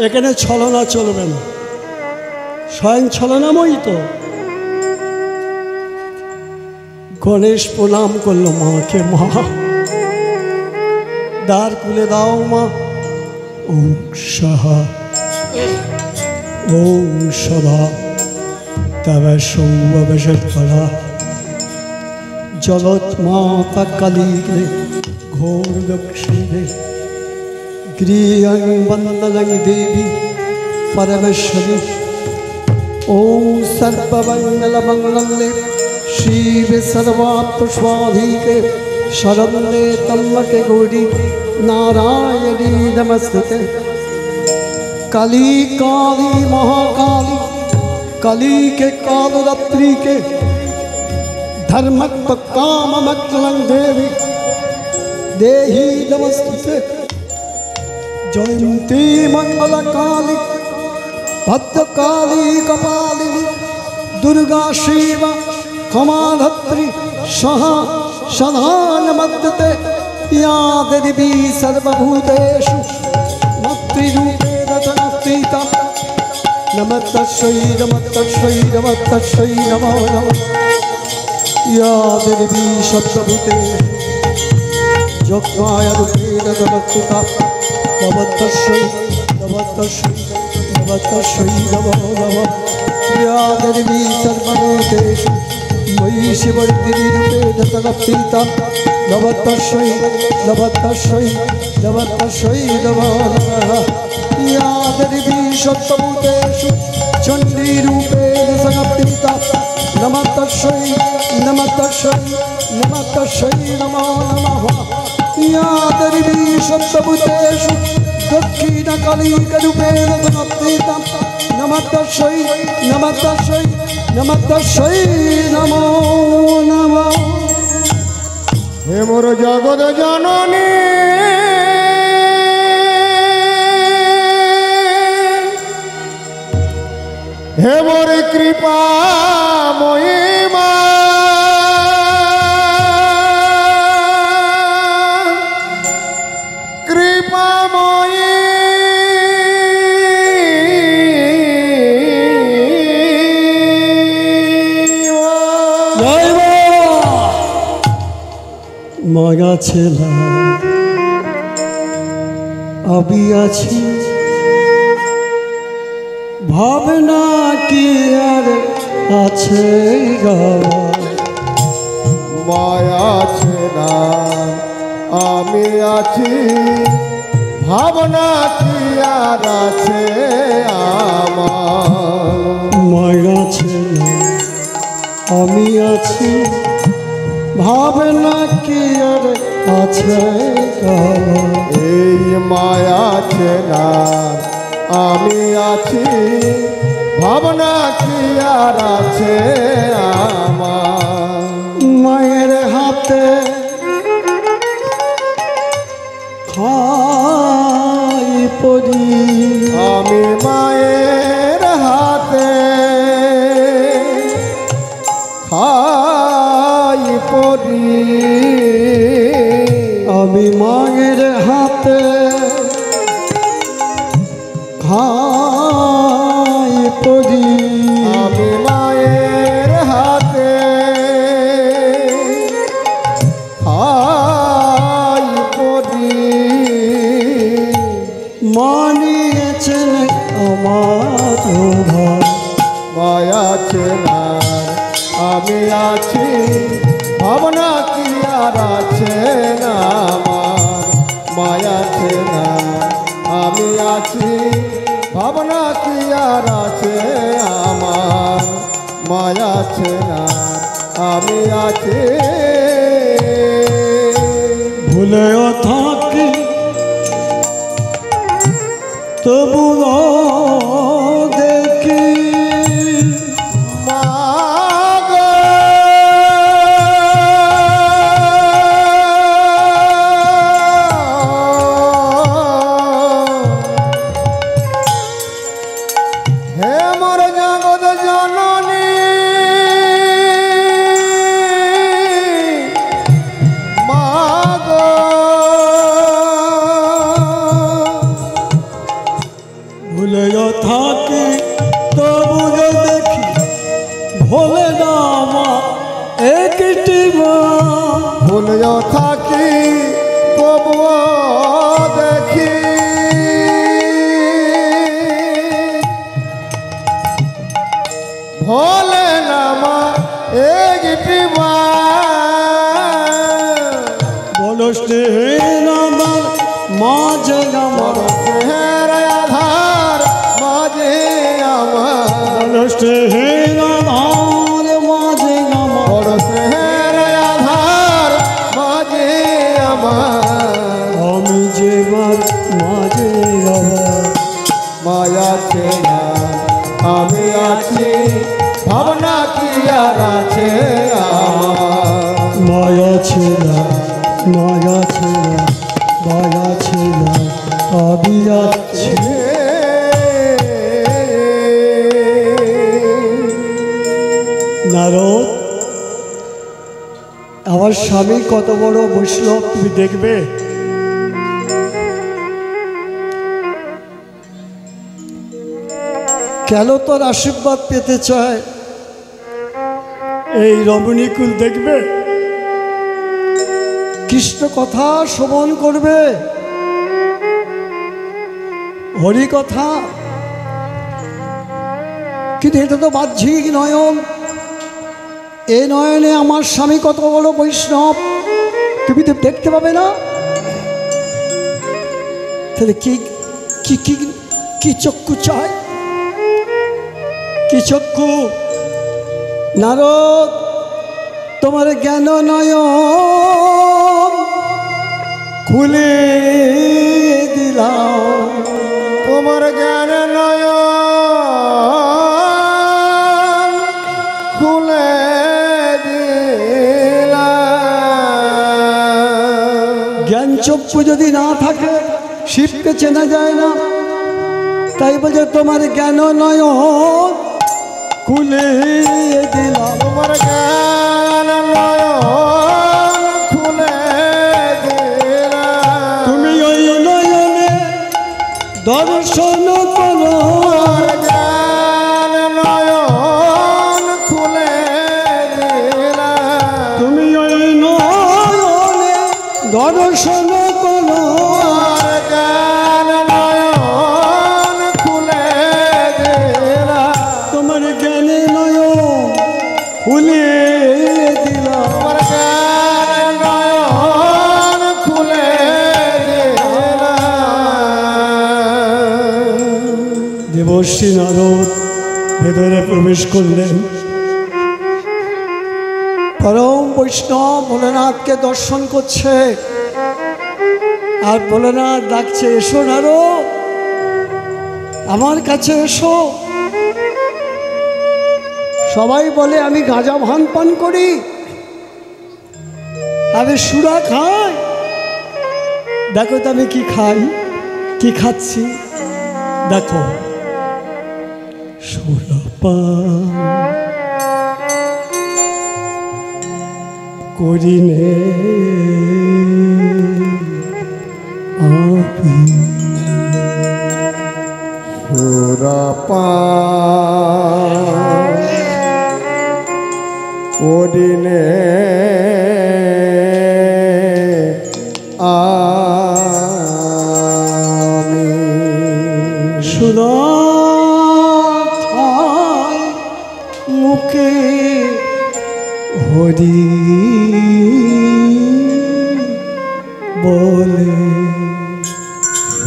এখানে ছলনা চলবে না, স্বয়ং ছলনাময়ী তো। গণেশ প্রণাম করলো মাকে, মা দ্বার খুলে দাও মা। ওম সাহা ওম সদা তব সৌবশত পড়া জলত মাতা কালী ঘোর দক্ষিণে গৃহং বন্দনং দেবী পরমেশ্বরী। ওম সর্বমঙ্গল মঙ্গলে শিবে সর্বাত্মস্বাধিকে শরণ্যে ত্র্যম্বকে গৌরি नारायणी नमस्ते। काली काली महाकाली, कली के कालरात्रि के धर्मत्व काममक्लं देवी देहि नमस्ते। जयंती मंगल काली भद्रकाली कपालिनी दुर्गा शिव कमाधत्री सहा सदा नमस्ते। या देवी सर्वभूतेषु मातृरूपेण संस्थिता। नमस्तस्यै नमस्तस्यै नमस्तस्यै नमो नमः। या देवी सर्वभूतेषु जगत्माया रूपेण संस्थिता। नमस्तस्यै नमस्तस्यै नमस्तस्यै नमो नमः। या देवी सर्वभूतेषु मयि शिवरूपेण संस्थिता। नमस्तस्यै नमस्तस्यै नमस्तस्यै नमो नमः। या देवी सर्वभूतेषु चण्डीरूपेण संस्थिता। नमस्तस्यै नमस्तस्यै नमस्तस्यै नमो नमः। या देवी सर्वभूतेषु दक्षिणकालिकरूपेण संस्थिता। নমঃ তস্যৈ নমো নমঃ। হে মোর জগৎ জননী হে মোর কৃপাময়ী মা কৃপাময়ী মায়া ছেলা আমি আছি ভাবনা কি আর আছে মায়া ছেলা আমি আছি ভাবনা কি আর আছে আমার মায়া ছেলা আমি আছি ভাবনা কি আর আছে এই মায়া ছেলা আমি আছি ভাবনা কি আর আছে আমার মায়ের হাতে খাই পড়ি আমি মায়ের হাতে খাই পড়ি আমি মায়ের হাতে খাই পড়ি আমি মায়ের হাতে খাই পড়ি মানিয়েছেন আমার ভাই মায়া ছেলা আমি আছি ভাবনা কি আর আছে না আমার মায়া ছেলা আমি আছি ভাবনা কি আর আছে আমার মায়া ছেলা আমি আছি ভুলেও থাকি তবু দেখি হে মোর জগৎ জননী মাগো ভুলেও থাকি তবু দেখি ভোলে না আমার একটি ভুলেও থাকি তবুও দেখি ভোলে না মা একটি মা বলো স্নেহের আমার মাঝে আমার স্নেহের আধার মাঝে আমার বলো স্নেহের আমার মাঝে আমার বড় স্নেহের আধার মাঝে আমার আমি যে মাঝে আমার মায়া ছেলা আমি আছি ভাবনা কি আর আছে আমার মায়া ছেলা মায়া ছেলা মায়া ছেলা আমি আছি নারদ আমার স্বামী কত বড় বৈষ্ণব তুমি দেখবে কেন তোর আশীর্বাদ পেতে চায় এই রমণীকুল দেখবে কৃষ্ণ কথা শ্রবণ করবে হরি কথা কিন্তু এটা তো বাহ্যিক নয়ন এই নয়নে আমার স্বামী কত বড় বৈষ্ণব তুমি তো দেখতে পাবে না তাহলে কি কি কি কি চক্ষু চায় কি চক্ষু নারদ তোমার জ্ঞান নয়ন খুলে দিলাম তোমার জ্ঞান নয়ন চক্ষু যদি না থাকে শিবকে চেনা যায় না। তাই বলছে তোমার জ্ঞান নয়ন খুলে দিলাম, তোমার জ্ঞান নয়ন খুলে দিলাম। তুমি ওই নয়নে দর্শন করো, জ্ঞান নয়ন খুলে দিলাম। তুমি ওই নয়নে দর্শন করো, জ্ঞান নয়ন খুলে দিলাম। তোমার জ্ঞানে নয়ন খুলে দিলাম। তোমার জ্ঞান নয়ন খুলে দিলাম। দেবর্ষি নারদ ভেতরে প্রবেশ করলেন। পরম বৈষ্ণব ভোলেনাথকে দর্শন করছে, আর ভোলেনাথ ডাকছে, এসো নারদ, আমার কাছে এসো। সবাই বলে আমি গাঁজা ভান পান করি, আমি সুরা খাই। দেখো তো আমি কি খাই, কি খাচ্ছি, দেখো সুরা পান করিনে আপনি। সুরাপান ওদিনে আমি সুরা খাই মুখে হরি বলে।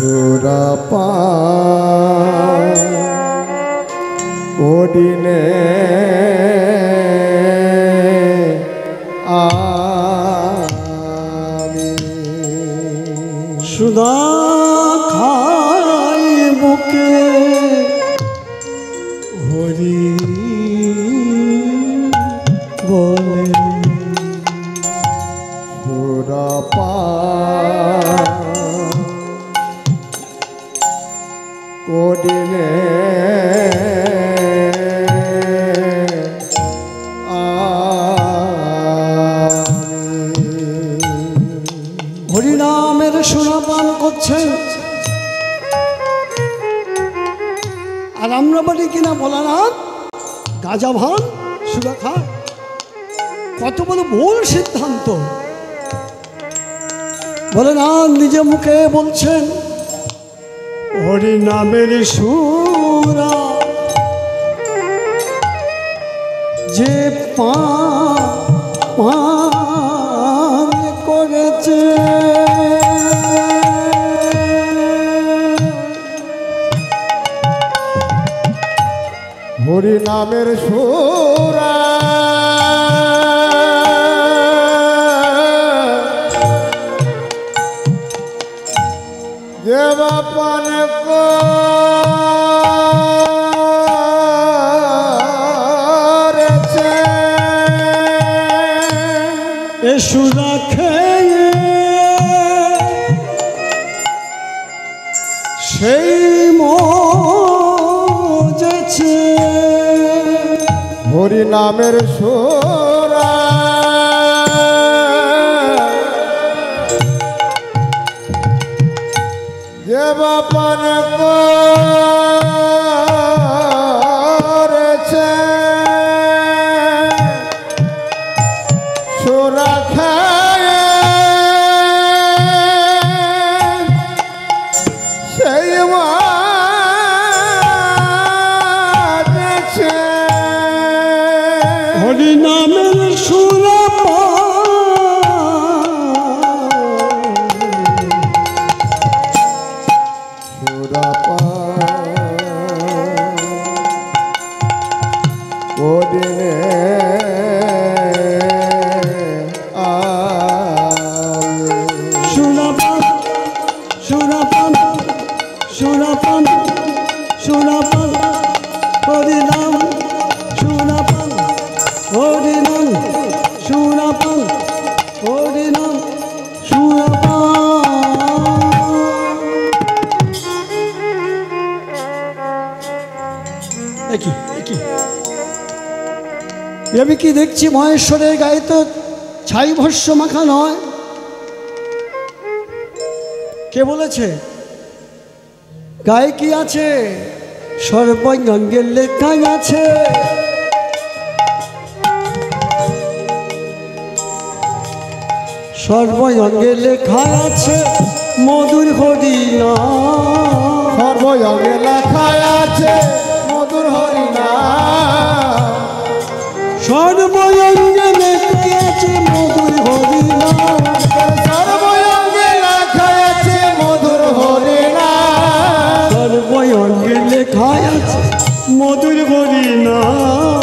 সুরাপান ওদিনে আমি সুদা খাই বুকে হরি বলে। সুরাপান ওদিনে হরিনামের সুরাপান করছেন, আর আমরা বলি কিনা ভোলানাথ গাঁজা ভান সুরা খায়। কত বড় ভুল সিদ্ধান্ত। ভোলানাথ নিজে মুখে বলছেন হরিনামের সুরা যে পান করেছে, হরি নামের সুরা যে বাপান করেছে এ সুরা খেয়ে সেই মজেছে। হরি নামের সুরা যে বাপান করেছে সুরা খায় সেই মাঝেছে। হরি নামের সুরা ওদিনে সুরাপান সুরাপান সুরাপান সুরাপান হরিনাম সুরাপান হরিনাম সুরাপান হরিনাম সুরাপান। একই একই আমি কি দেখছি মহেশ্বরের গায়ে তো ছাই ভস্য মাখা নয়। কে বলেছে? গায়ে কি আছে? সর্বাঙ্গের লেখা আছে। সর্বাঙ্গে লেখা আছে মধুর হরিনাম। সর্বঙ্গে লেখা আছে মধুর হরিনাম। সর্বাঙ্গে লেখা আছে মধুর হরিনাম। সর্বঙ্গে লেখা আছে মধুর হরিনাম। সর্বাঙ্গে লেখা আছে মধুর হরিনাম।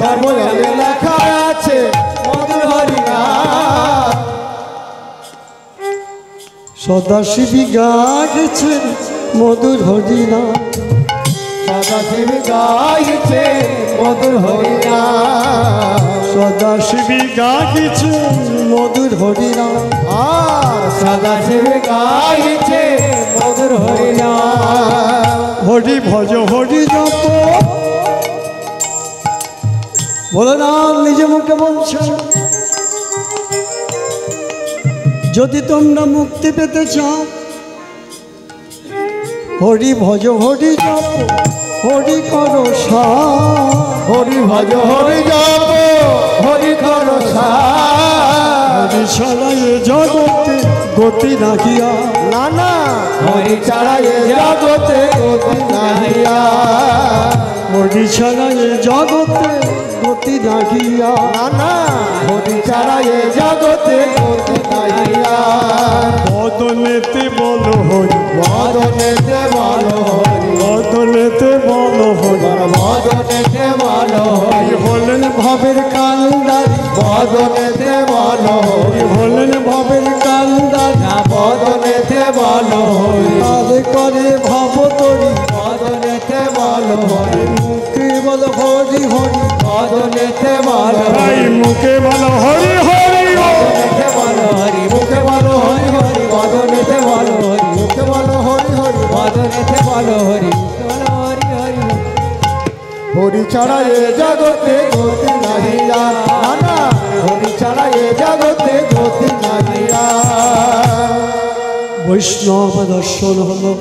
সর্বঙ্গে লেখা আছে মধুর হরিনাম। সদাশিবী গাইছে মধুর হরিনাম। সদাশিব গাইছে মধুর হরিনাম। সদাশিবী গাইছে মধুর হরিনাম। আর সদাশিব গাইছে মধুর হরিনাম। হরি ভজ হরি জপ বলে না, নিজে মুখে বলছেন যদি তোমরা মুক্তি পেতে চাও হরি ভজ হরি জপ হরি করো সার। হরি ভজ হরি জপ হরি করো সার। হরি ছাড়া এ জগতে গতি নাহিয়া। না না হরি ছাড়া এ জগতে গতি নাহিয়া। হরি ছাড়া এ জগতে গতি নাহিয়া। না না হরি ছাড়া এ জগতে গতি নাহিয়া। বদনেতে বলো হরি। বদনেতে বলো হরি। বদনেতে বলো হরি। বদনেতে বলো হরি। হলেন ভাবের কান্দারি। বদনেতে বলো হরি। হলেন ভাবের কান্দারি। বদনেতে বলো হরি। আরে করে ভাব তরি। বদনেতে বলো হরি। মুখে বল হরি হরি। বদনেতে বলো এই মুখে বল হরি হরি। বদনেতে বলো হরি। মুখে বলো হরি হরি। বদনেতে বলো হরি। মুখে বলো হরি হরি। বদনেতে বলো হরি। মুখে বলো হরি হরি। হরি ছাড়া এ জগতে গতি নাহিয়া। না না হরি ছাড়া এ জগতে গতি নাহিয়া। বৈষ্ণব দর্শন হলো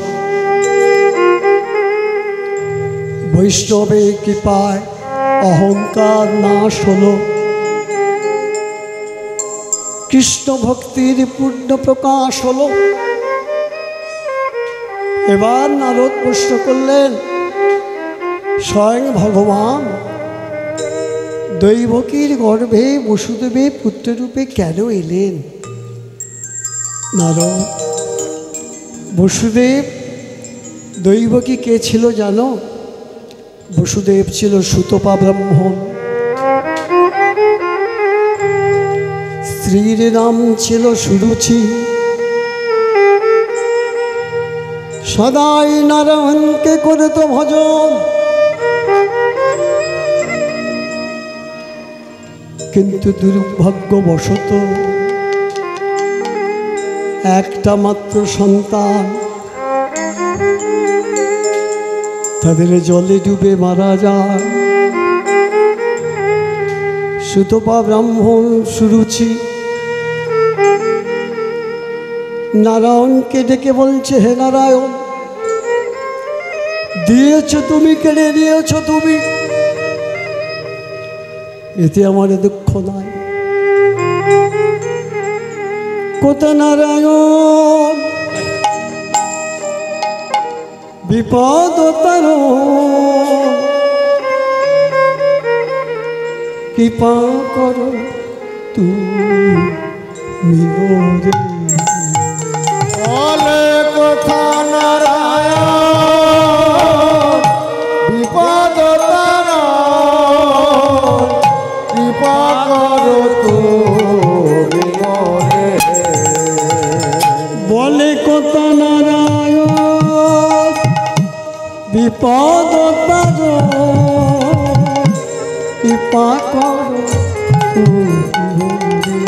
বৈষ্ণবের কৃপায় অহংকার নাশ হলো। কৃষ্ণ ভক্তির পূর্ণ প্রকাশ হলো। এবার নারদ প্রশ্ন করলেন স্বয়ং ভগবান দৈবকীর গর্ভে বসুদেবে পুত্ররূপে কেন এলেন? নারদ, বসুদেব দৈবকী কে ছিল জানো? বসুদেব ছিল সুতপা ব্রাহ্মণ। স্ত্রীর নাম ছিল সুরুচি। সদাই নারায়ণকে করে তো ভজন, কিন্তু দুর্ভাগ্যবশত একটা মাত্র সন্তান তাদের জলে ডুবে মারা যায়। সুতপা ব্রাহ্মণ সুরুচি নারায়ণকে ডেকে বলছে, হে নারায়ণ, দিয়েছ তুমি, কেড়ে নিয়েছ তুমি, এতে আমার দুঃখ নাই। কোথা নারায়ণ বিপদ তারো, কৃপা করো তুমি মোরে। বলে কোথা নারায়ণ বিপদ তারা, কৃপা করো তুমি মোরে। বলে কোথা নারায়ণ বিপদ তারো, কৃপা করো তুমি মোরে।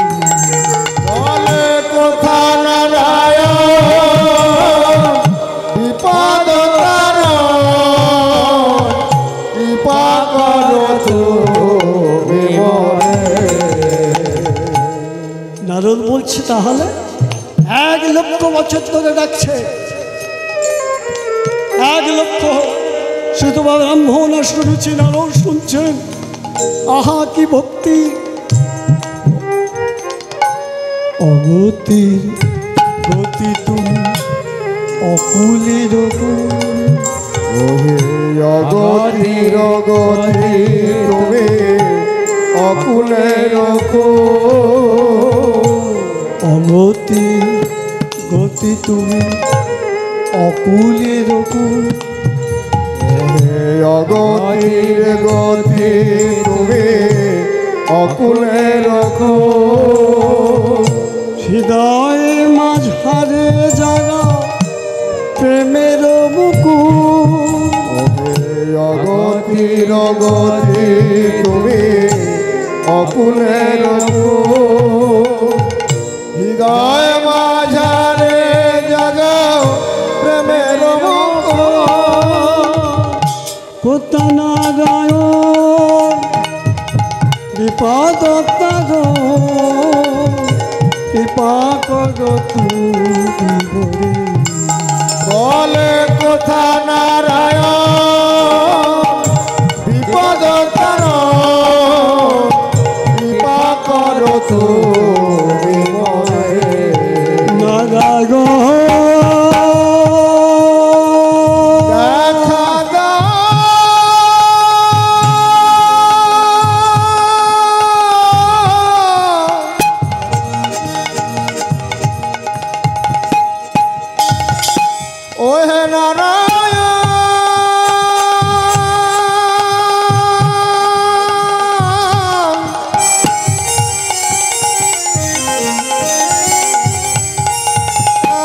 বলে কোথা নারায়ণ বিপদ তারা, কৃপা করো তুমি মোরে। নারদ বলছে তাহলে 1,00,000 বছর ধরে ডাকছে, 1,00,000 শুধু ব্রাহ্মণ আর শুনেছি, নারদ শুনছেন। আহা কি ভক্তি! অগতির গতি তুমি অকুলের ওহে অগতির গতি তুমি অকুলের অগতি গতি তুমি অকুলের অগতির গতি তুমি অকুলের হৃদয় মাঝারে জাগা প্রেমের মুকুল। অগতির গতি তুমি অকুলের হৃদয় মাঝারে জাগাও প্রেমের কোথা নারায়ণ বিপদ কৃপা করো তুমি বলে। বলে কোথা নারায়ণ বিপদ কৃপা করো তুমি মোরে। নারায়ণ দেখা দাও ওহে নারায়ণ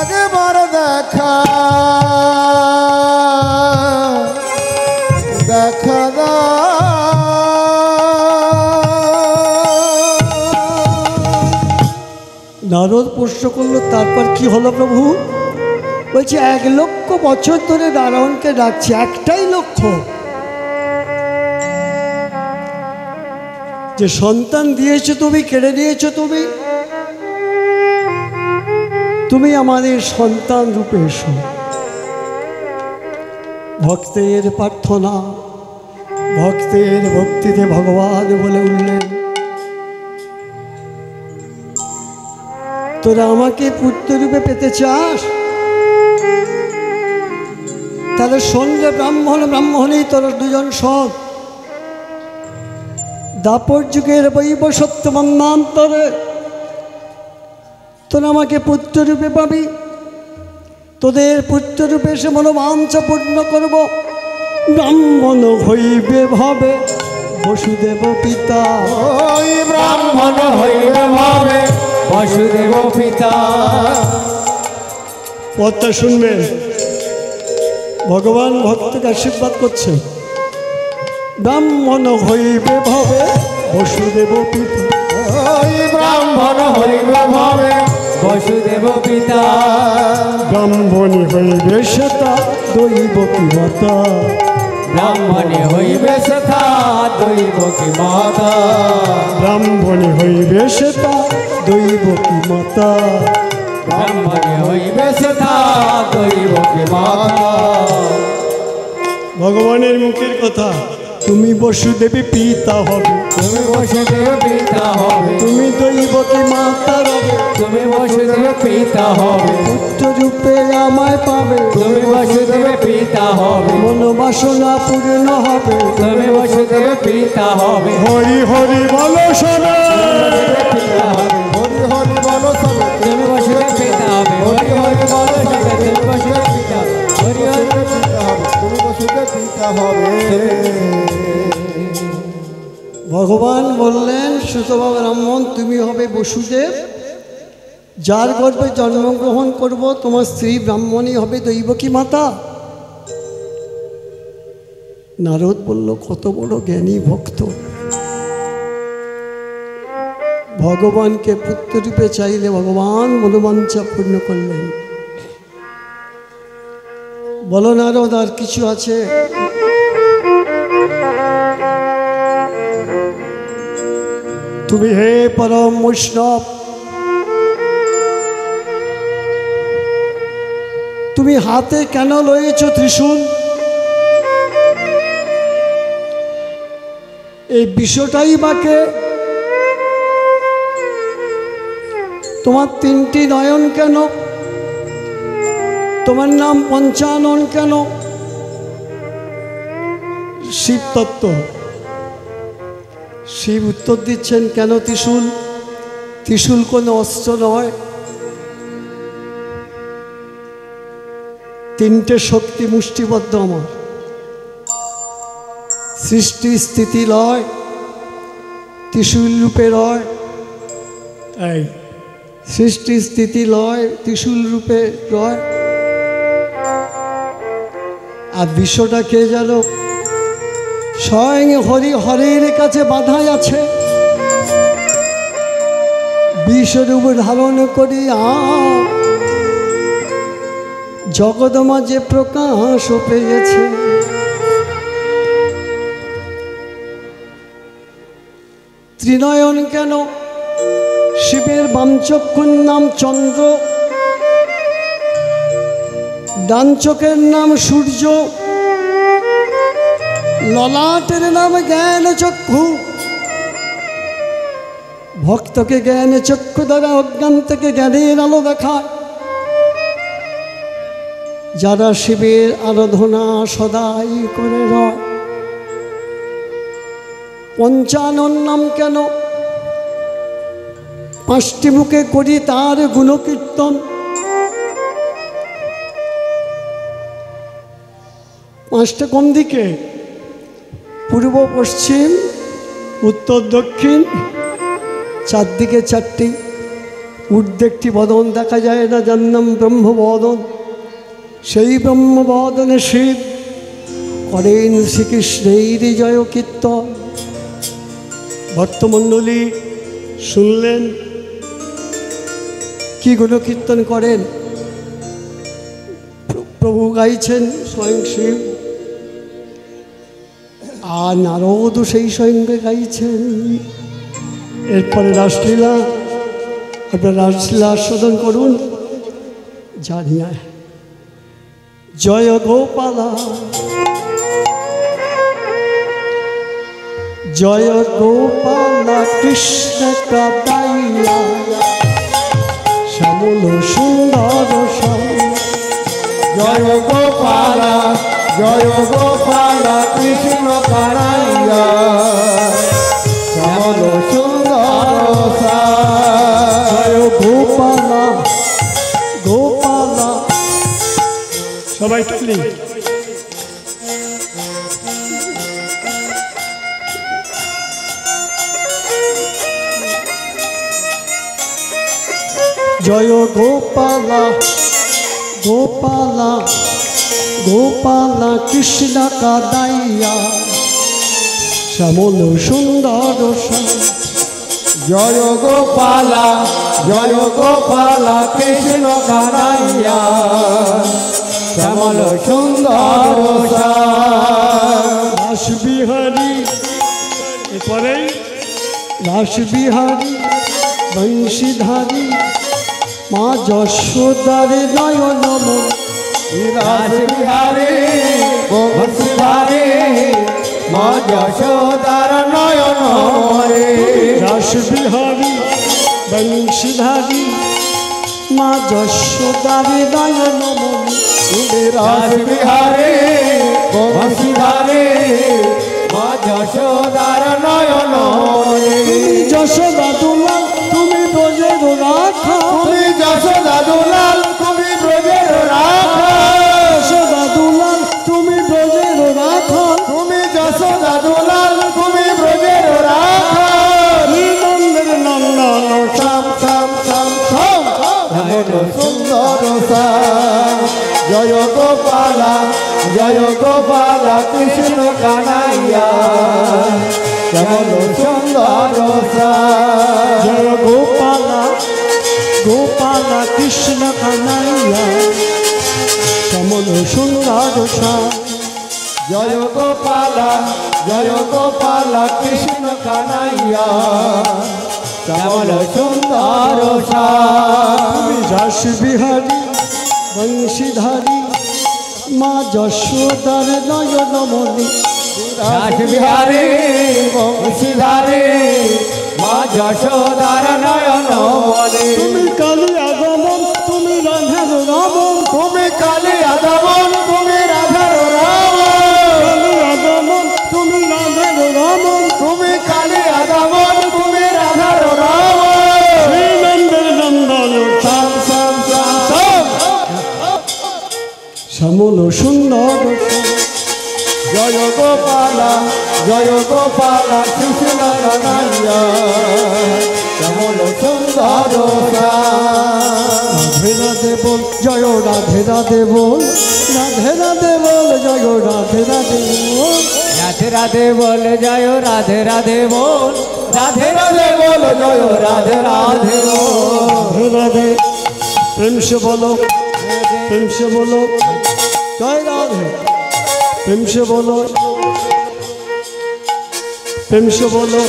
একবার দেখা দেখা নারদ প্রশ্ন করলো তারপর কি হলো প্রভু? বলছে 1,00,000 বছর ধরে নারায়ণকে ডাকছে, একটাই লক্ষ্য যে সন্তান দিয়েছো তুমি, কেড়ে নিয়েছো তুমি, তুমি আমাদের সন্তান রূপে এসো। ভক্তের প্রার্থনা, ভক্তের ভক্তিতে ভগবান বলে উঠলেন, তোরা আমাকে পুত্ররূপে পেতে চাস? তাহলে সন্ধ্যে ব্রাহ্মণই তোরা দুজন সৎ। দাপর যুগের বৈব সত্য মন্বান্তরে তোরা আমাকে পুত্ররূপে পাবি। তোদের পুত্ররূপে এসে মনোবাঞ্ছা পূর্ণ করব। ব্রাহ্মণ হইবে ভাবে বসুদেব পিতা। ওই ব্রাহ্মণ হইবে ভাবে বসুদেব পিতা। কথা শুনবেন, ভগবান ভক্তকে আশীর্বাদ করছে। ব্রাহ্মণ হইবে ভাবে বসুদেব পিতা। ওই ব্রাহ্মণ হইবে ভাবে বসুদেব পিতা। ব্রাহ্মণী হইবে সেতা দৈব কি মাতা। ব্রাহ্মণে হইবে সেথা দৈব কি মাতা। ব্রাহ্মণী হইবে সেতা দৈব কি মাতা। ব্রাহ্মণে হইবে সেথা দৈব কি মাতা। ভগবানের মুখের কথা। তুমি বসুদেবী পিতা হবে, তুমি বসুদেব পিতা হবে। তুমি দৈব কি মাতা হবে। তুমি বসুদেব পিতা হবে। পুত্র রূপে আমায় পাবে। তুমি বসুদেব পিতা হবে। মনোবাসনা পূর্ণ হবে। তুমি বসুদেব পিতা হবে। হরি হরি বলো শোনা। পিতা হবে। হরি হরি বলো সবে। তুমি বসুদেব পিতা হবে। হরি হরি বলো সবে। তুমি বসুদেব পিতা হবে। হরি হরি পিতা হবে। তুমি বসুদেব পিতা হবে। ভগবান বললেন সুতবা ব্রাহ্মণ তুমি হবে বসুদেব, যার গর্ভে জন্মগ্রহণ করব তোমার স্ত্রী ব্রাহ্মণী হবে দৈবকী মাতা। নারদ বলল কত বড় জ্ঞানী ভক্ত, ভগবানকে পুত্ররূপে চাইলে ভগবান মনোবাঞ্ছা পূর্ণ করলেন। বলো নারদ আর কিছু আছে? তুমি হে পরম বৈষ্ণব, তুমি হাতে কেন লয়েছ ত্রিশূল? এই বিষয়টাই বাকে। তোমার তিনটি নয়ন কেন? তোমার নাম পঞ্চানন কেন? শিব তত্ত্ব। শিব উত্তর দিচ্ছেন, কেন ত্রিশূল? ত্রিশূল কোনো অস্ত্র নয়, তিনটে শক্তি মুষ্টিবদ্ধ আমার। সৃষ্টি স্থিতি লয় ত্রিশূল রূপে রয়। এই সৃষ্টি স্থিতি লয় ত্রিশূল রূপে রয়। আর বিশ্বটা কে জানো? স্বয়ং হরি হরের কাছে বাধাই আছে। বিশ্বরূপ ধারণ করি জগৎ মাঝে প্রকাশ পেয়েছে। ত্রিনয়ন কেন? শিবের বামচক্ষুর নাম চন্দ্র, ডান চোখের নাম সূর্য, ললাটের নাম জ্ঞান চক্ষু। ভক্তকে জ্ঞান চক্ষু দ্বারা অজ্ঞান থেকে জ্ঞানের আলো দেখায়। যারা শিবের আরাধনা সদাই করে রয়। পঞ্চানন নাম কেন? পাঁচটি মুখে করি তার গুণকীর্তন। পাঁচটা কোন দিকে? পূর্ব পশ্চিম উত্তর দক্ষিণ, চারদিকে চারটি। ঊর্ধ্বে একটি বদন দেখা যায় না, যার নাম ব্রহ্মবদন। সেই ব্রহ্মবদনে শিব করেন শ্রীকৃষ্ণের জয় কীর্তন। ভক্তমণ্ডলী শুনলেন কি গুণকীর্তন করেন? প্রভু গাইছেন স্বয়ং শিব, আর নারদও সেই সঙ্গে গাইছেন। এরপরে রাসলীলা, আপনার রাসলীলা আস্বাদন করুন। জানিয়া জয় গোপালা, জয় গোপালা কৃষ্ণ কাদাইয়া, শ্যামল সুন্দর শ্যাম। জয় গোপালা, জয় গোপালা কৃষ্ণ কানাইয়া, শ্যামল সুন্দর শ্যাম। জয় গোপালা, গোপালা। সবাই তুলি। জয় গোপালা, গোপালা, গোপালা কৃষ্ণ কাদাইয়া, শ্যামল সুন্দর শ্যাম। জয় গোপালা, জয় গোপালা কৃষ্ণ কানাইয়া, শ্যামল সুন্দর শ্যাম। রাসবিহারী, এরপরে রাসবিহারী বংশীধারী, মা যশোদারে নয়ন মন। রাসবিহারী বংশীধারী, মা যশোদার নয়ন মনে। রাসবিহারী বংশীধারী, মা যশোদারে নয়ন মন। রাসবিহারী বংশীধারী, মা যশোদার নয়ন মনে। যশোদা দুলাল তুমি ব্রজের রাখা, তুমি যশোদা দুলাল তুমি ব্রজের রাখা। যশোদা দুলাল তুমি ব্রজের রাখা, তুমি যশোদা দুলাল তুমি ব্রজের রাখা। নন্দের নন্দন শ্যাম শ্যাম শ্যাম শ্যাম, শ্যামল সুন্দর শ্যাম। জয় গোপালা, জয় গোপালা কৃষ্ণ কানাইয়া, শ্যামল সুন্দর শ্যাম। জয় গোপালা, গোপালা কৃষ্ণ কানাইয়া, শ্যামল সুন্দর শ্যাম। জয় গোপালা, জয় গোপালা কৃষ্ণ কানাইয়া, শ্যামল সুন্দর তুমি রাস বিহারী বংশীধারী মা যশোদার নয়নমণি রাস বিহারী বংশীধারী মা যশোদার নয়ন মণি তুমি কালী আগমন তুমি রাধার রমন তুমি কালী আগমন তুমি রাধার রামন কালী আগমন তুমি রাধার রমন তুমি কালী আগমন তুমি রাধার রামন শ্রীনন্দের নন্দন সাম সাম সাম সাম শ্যামল সুন্দর জয় গোপালা কৃষ্ণ কানাইয়া শ্যামল সুন্দর রাধে রাধে বল জয় রাধে রাধে বল রাধে রাধে বল জয় রাধে রাধে বল রাধে রাধে বল জয় রাধে রাধে বল রাধে রাধে বল জয় রাধে রাধে বল राधे राधे प्रेम से बोलो जय राधे प्रेम से बोलो प्रेम से बोलो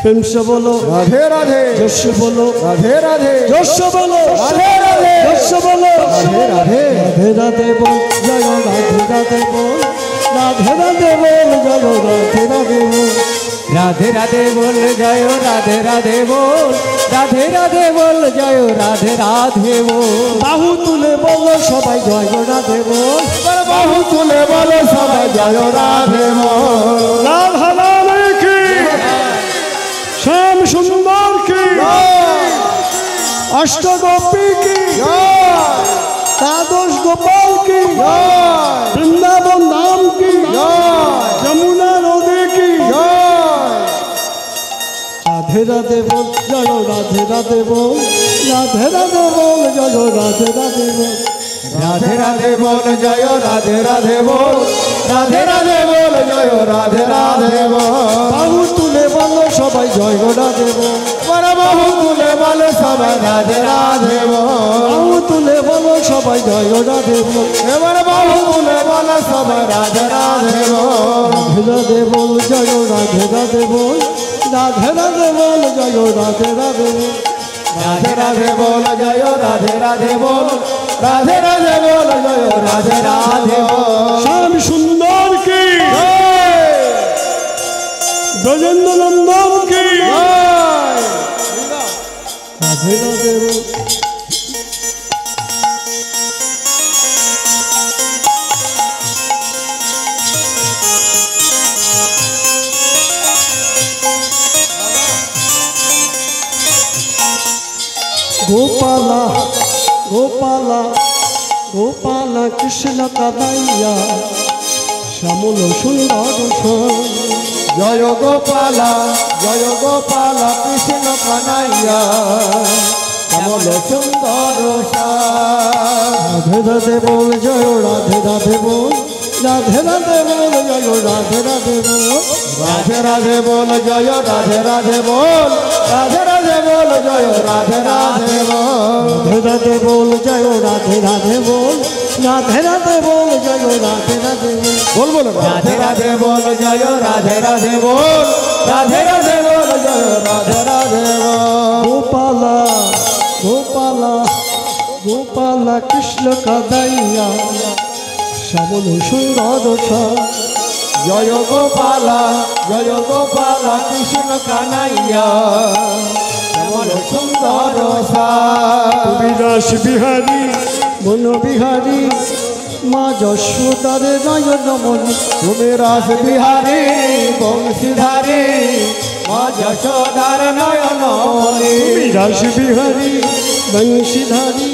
प्रेम से बोलो राधे राधे जोश से बोलो राधे राधे जोश से बोलो राधे राधे जोश से बोलो राधे राधे राधे राधे बोल जय राधे राधे बोल राधे राधे बोल जय राधे राधे बोल राधे राधे बोल जय राधे राधे बोल राधे राधे बोल जय राधे राधे बोल बाहु तुले बोलो सबाई जय राधे बोल बाहु तुले बोलो सबाई जय राधे बोल राधा रानी की श्याम सुंदर की अष्टगोपी की द्वादश गोपाल की वृंदावन धाम की जमुना नदी की राधे राधे बोल जय राधे राधे बोल राधे राधे बोल जय राधे राधे बोल राधे राधे बोल जय राधे राधे बोल राधे राधे बोल जय राधे राधे बोल बाहु तुले बोलो सबाई जय राधे बोल बाहु तुले बोलो सबाई राधे राधे बोल बाहु तुले बोलो सबाई जय राधे बोल এবার বাহু তুলে বলো সবাই রাধে রাধে বল राधे बोल जय राधे राधे बोल राधे राधे बोल जय राधे राधे बोल রাধে রাধে বল জয় রাধে রাধে বল রাধে রাধে বল জয় রাধে রাধে বল श्याम सुंदर की गजेंद्र नंदन की राधे राधे बोल गोपाला गोपाला गोपाला कृष्ण कन्हैया श्यामल सुंदर জয় গোপালা কৃষ্ণ কানাইয়া কমল সুন্দর राधे राधे बोल जय राधे राधे बोल राधे राधे बोल जय राधे राधे बोल রাধে রাধে বল জয় রাধে রাধে বল রাধে রাধে বল জয় রাধে রাধে বল राधे राधे बोल जय राधे राधे बोल राधे राधे बोल जय राधे राधे बोल बोल राधे राधे बोल जय राधे राधे बोल राधे राधे बोल जय राधे राधे बोल गोपाला गोपाला गोपाला कृष्ण कन्हैया श्यामल सुंदर জয় গোপালা কৃষ্ণ কানাইয়া শ্যামল সুন্দর তুমি রাস বিহারী মন বিহারী মা যশোদারে নয়নমণি তুমি রাস বিহারী বংশীধারী মা যশোদার নয়ন তুমি রাস বিহারী বংশীধারী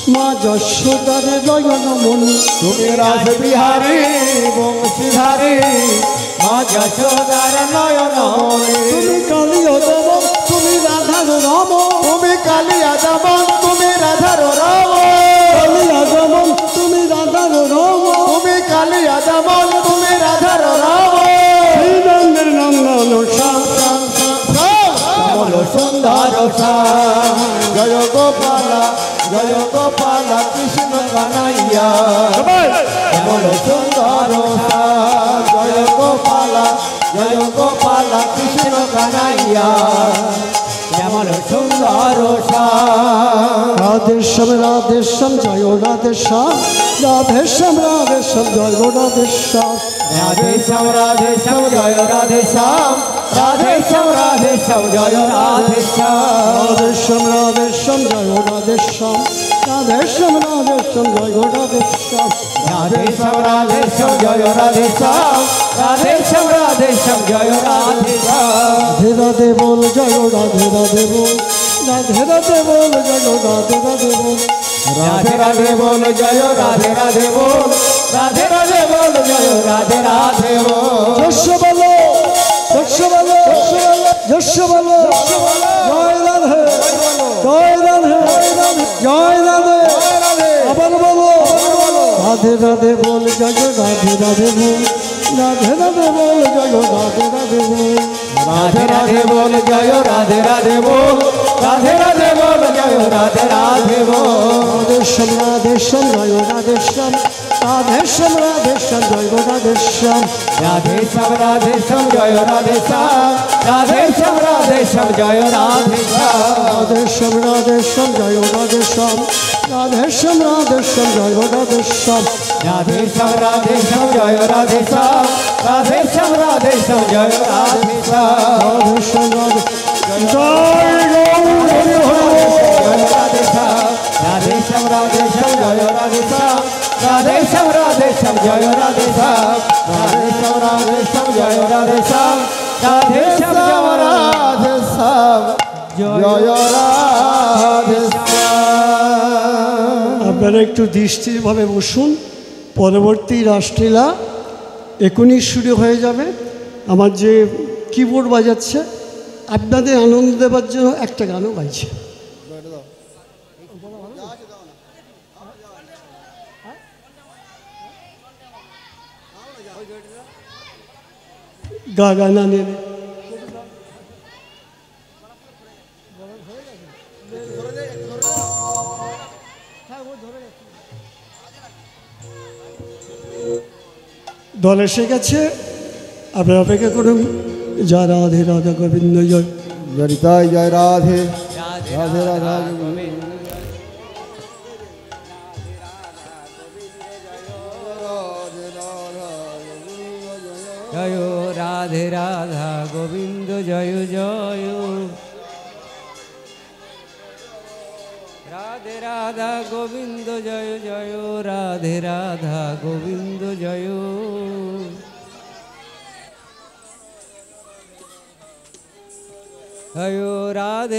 মা যশোদারে নয়নমণি তুমি রাস বিহারী বংশীধারী মা যশোদার নয়ন তুমি কালী অদমন তুমি রাধার রমন তুমি কালী আগমন তুমি রাধার রামন কালী আগমন তুমি রাধার রমন তুমি কালী আগমন তুমি রাধার রামন শ্রীনন্দের নন্দন শ্যাম শ্যামল সুন্দর জয় গোপালা কৃষ্ণ কানাইয়া শ্যামল সুন্দর জয় গোপালা রাধা কৃষ্ণ কানাইয়া যেমন সুন্দর শ্যাম। রাধেশ্যাম রাধেশ্যাম জয় রাধেশ্যাম, রাধেশ্যাম রাধেশ্যাম জয় রাধেশ্যাম, রাধেশ্যাম রাধেশ্যাম জয় রাধেশ্যাম, রাধেশ্যাম রাধেশ্যাম জয় রাধেশ্যাম। রাধেশ্যাম রাধেশ্যাম জয় রাধেশ্যাম, রাধেশ্যাম রাধেশ্যাম জয় রাধেশ্যাম, রাধেশ্যাম রাধেশ্যাম জয় রাধেশ্যাম, রাধেশ্যাম রাধেশ্যাম জয় রাধেশ্যাম। রাধে রাধে বল জয় রাধে রাধে বল, রাধে রাধে বল জয় রাধে রাধে বল, রাধে রাধে বল জয় রাধে রাধে বল, রাধে রাধে বল জয় রাধে রাধে বল। যশ বলো যশ বলো যশ বলো, জয় রাধে জয় রাধে জয় রাধে, আবার বলো রাধে রাধে বল জয় রাধে রাধে বল, রাধে রাধে বল জয় রাধে রাধে বল, রাধে রাধে বল জয় রাধে রাধে বল, রাধে রাধে বল জয় রাধে রাধে বল। রাধেশ্যাম রাধেশ্যাম জয় রাধেশ্যাম, রাধেশ্যাম রাধেশ্যাম জয় রাধেশ্যাম, রাধেশ্যাম রাধেশ্যাম জয় রাধেশ্যাম, রাধেশ্যাম রাধেশ্যাম জয় রাধেশ্যাম। রাধেশ্যাম রাধেশ্যাম জয় রাধেশ্যাম, রাধেশ্যাম রাধেশ্যাম জয় রাধেশ্যাম, রাধেশ্যাম রাধেশ্যাম জয় রাধেশ্যাম, রাধেশ্যাম রাধেশ্যাম জয় রাধেশ্যাম। রাধেশ্যাম রাধে জয় গৌর হরি হরি জয় রাধেশ্যাম, রাধেশ্যাম রাধেশ্যাম জয় রাধেশ্যাম, রাধেশ্যাম রাধেশ্যাম জয় রাধেশ্যাম, রাধেশ্যাম রাধেশ্যাম জয় রাধেশ্যাম, রাধেশ্যাম রাধেশ্যাম জয় রাধেশ্যাম। আপনারা একটু দৃষ্টিরভাবে বসুন। পরবর্তী রাসলীলা এখনই শুরু হয়ে যাবে। আমার যে কিবোর্ড বাজাচ্ছে আপনাদের আনন্দ দেওয়ার জন্য একটা গানও গাইছে। গানা নেবে দল এসে গেছে, আপনারা অপেক্ষা করুন। জয় রাধে রাধা গোবিন্দ জয় জয় জয় রাধে রাধে রাধা জয় রাধে রাধা গোবিন্দ জয় জয় রাধে রাধা গোবিন্দ জয় জয় রাধে রাধা গোবিন্দ জয় জয় রাধে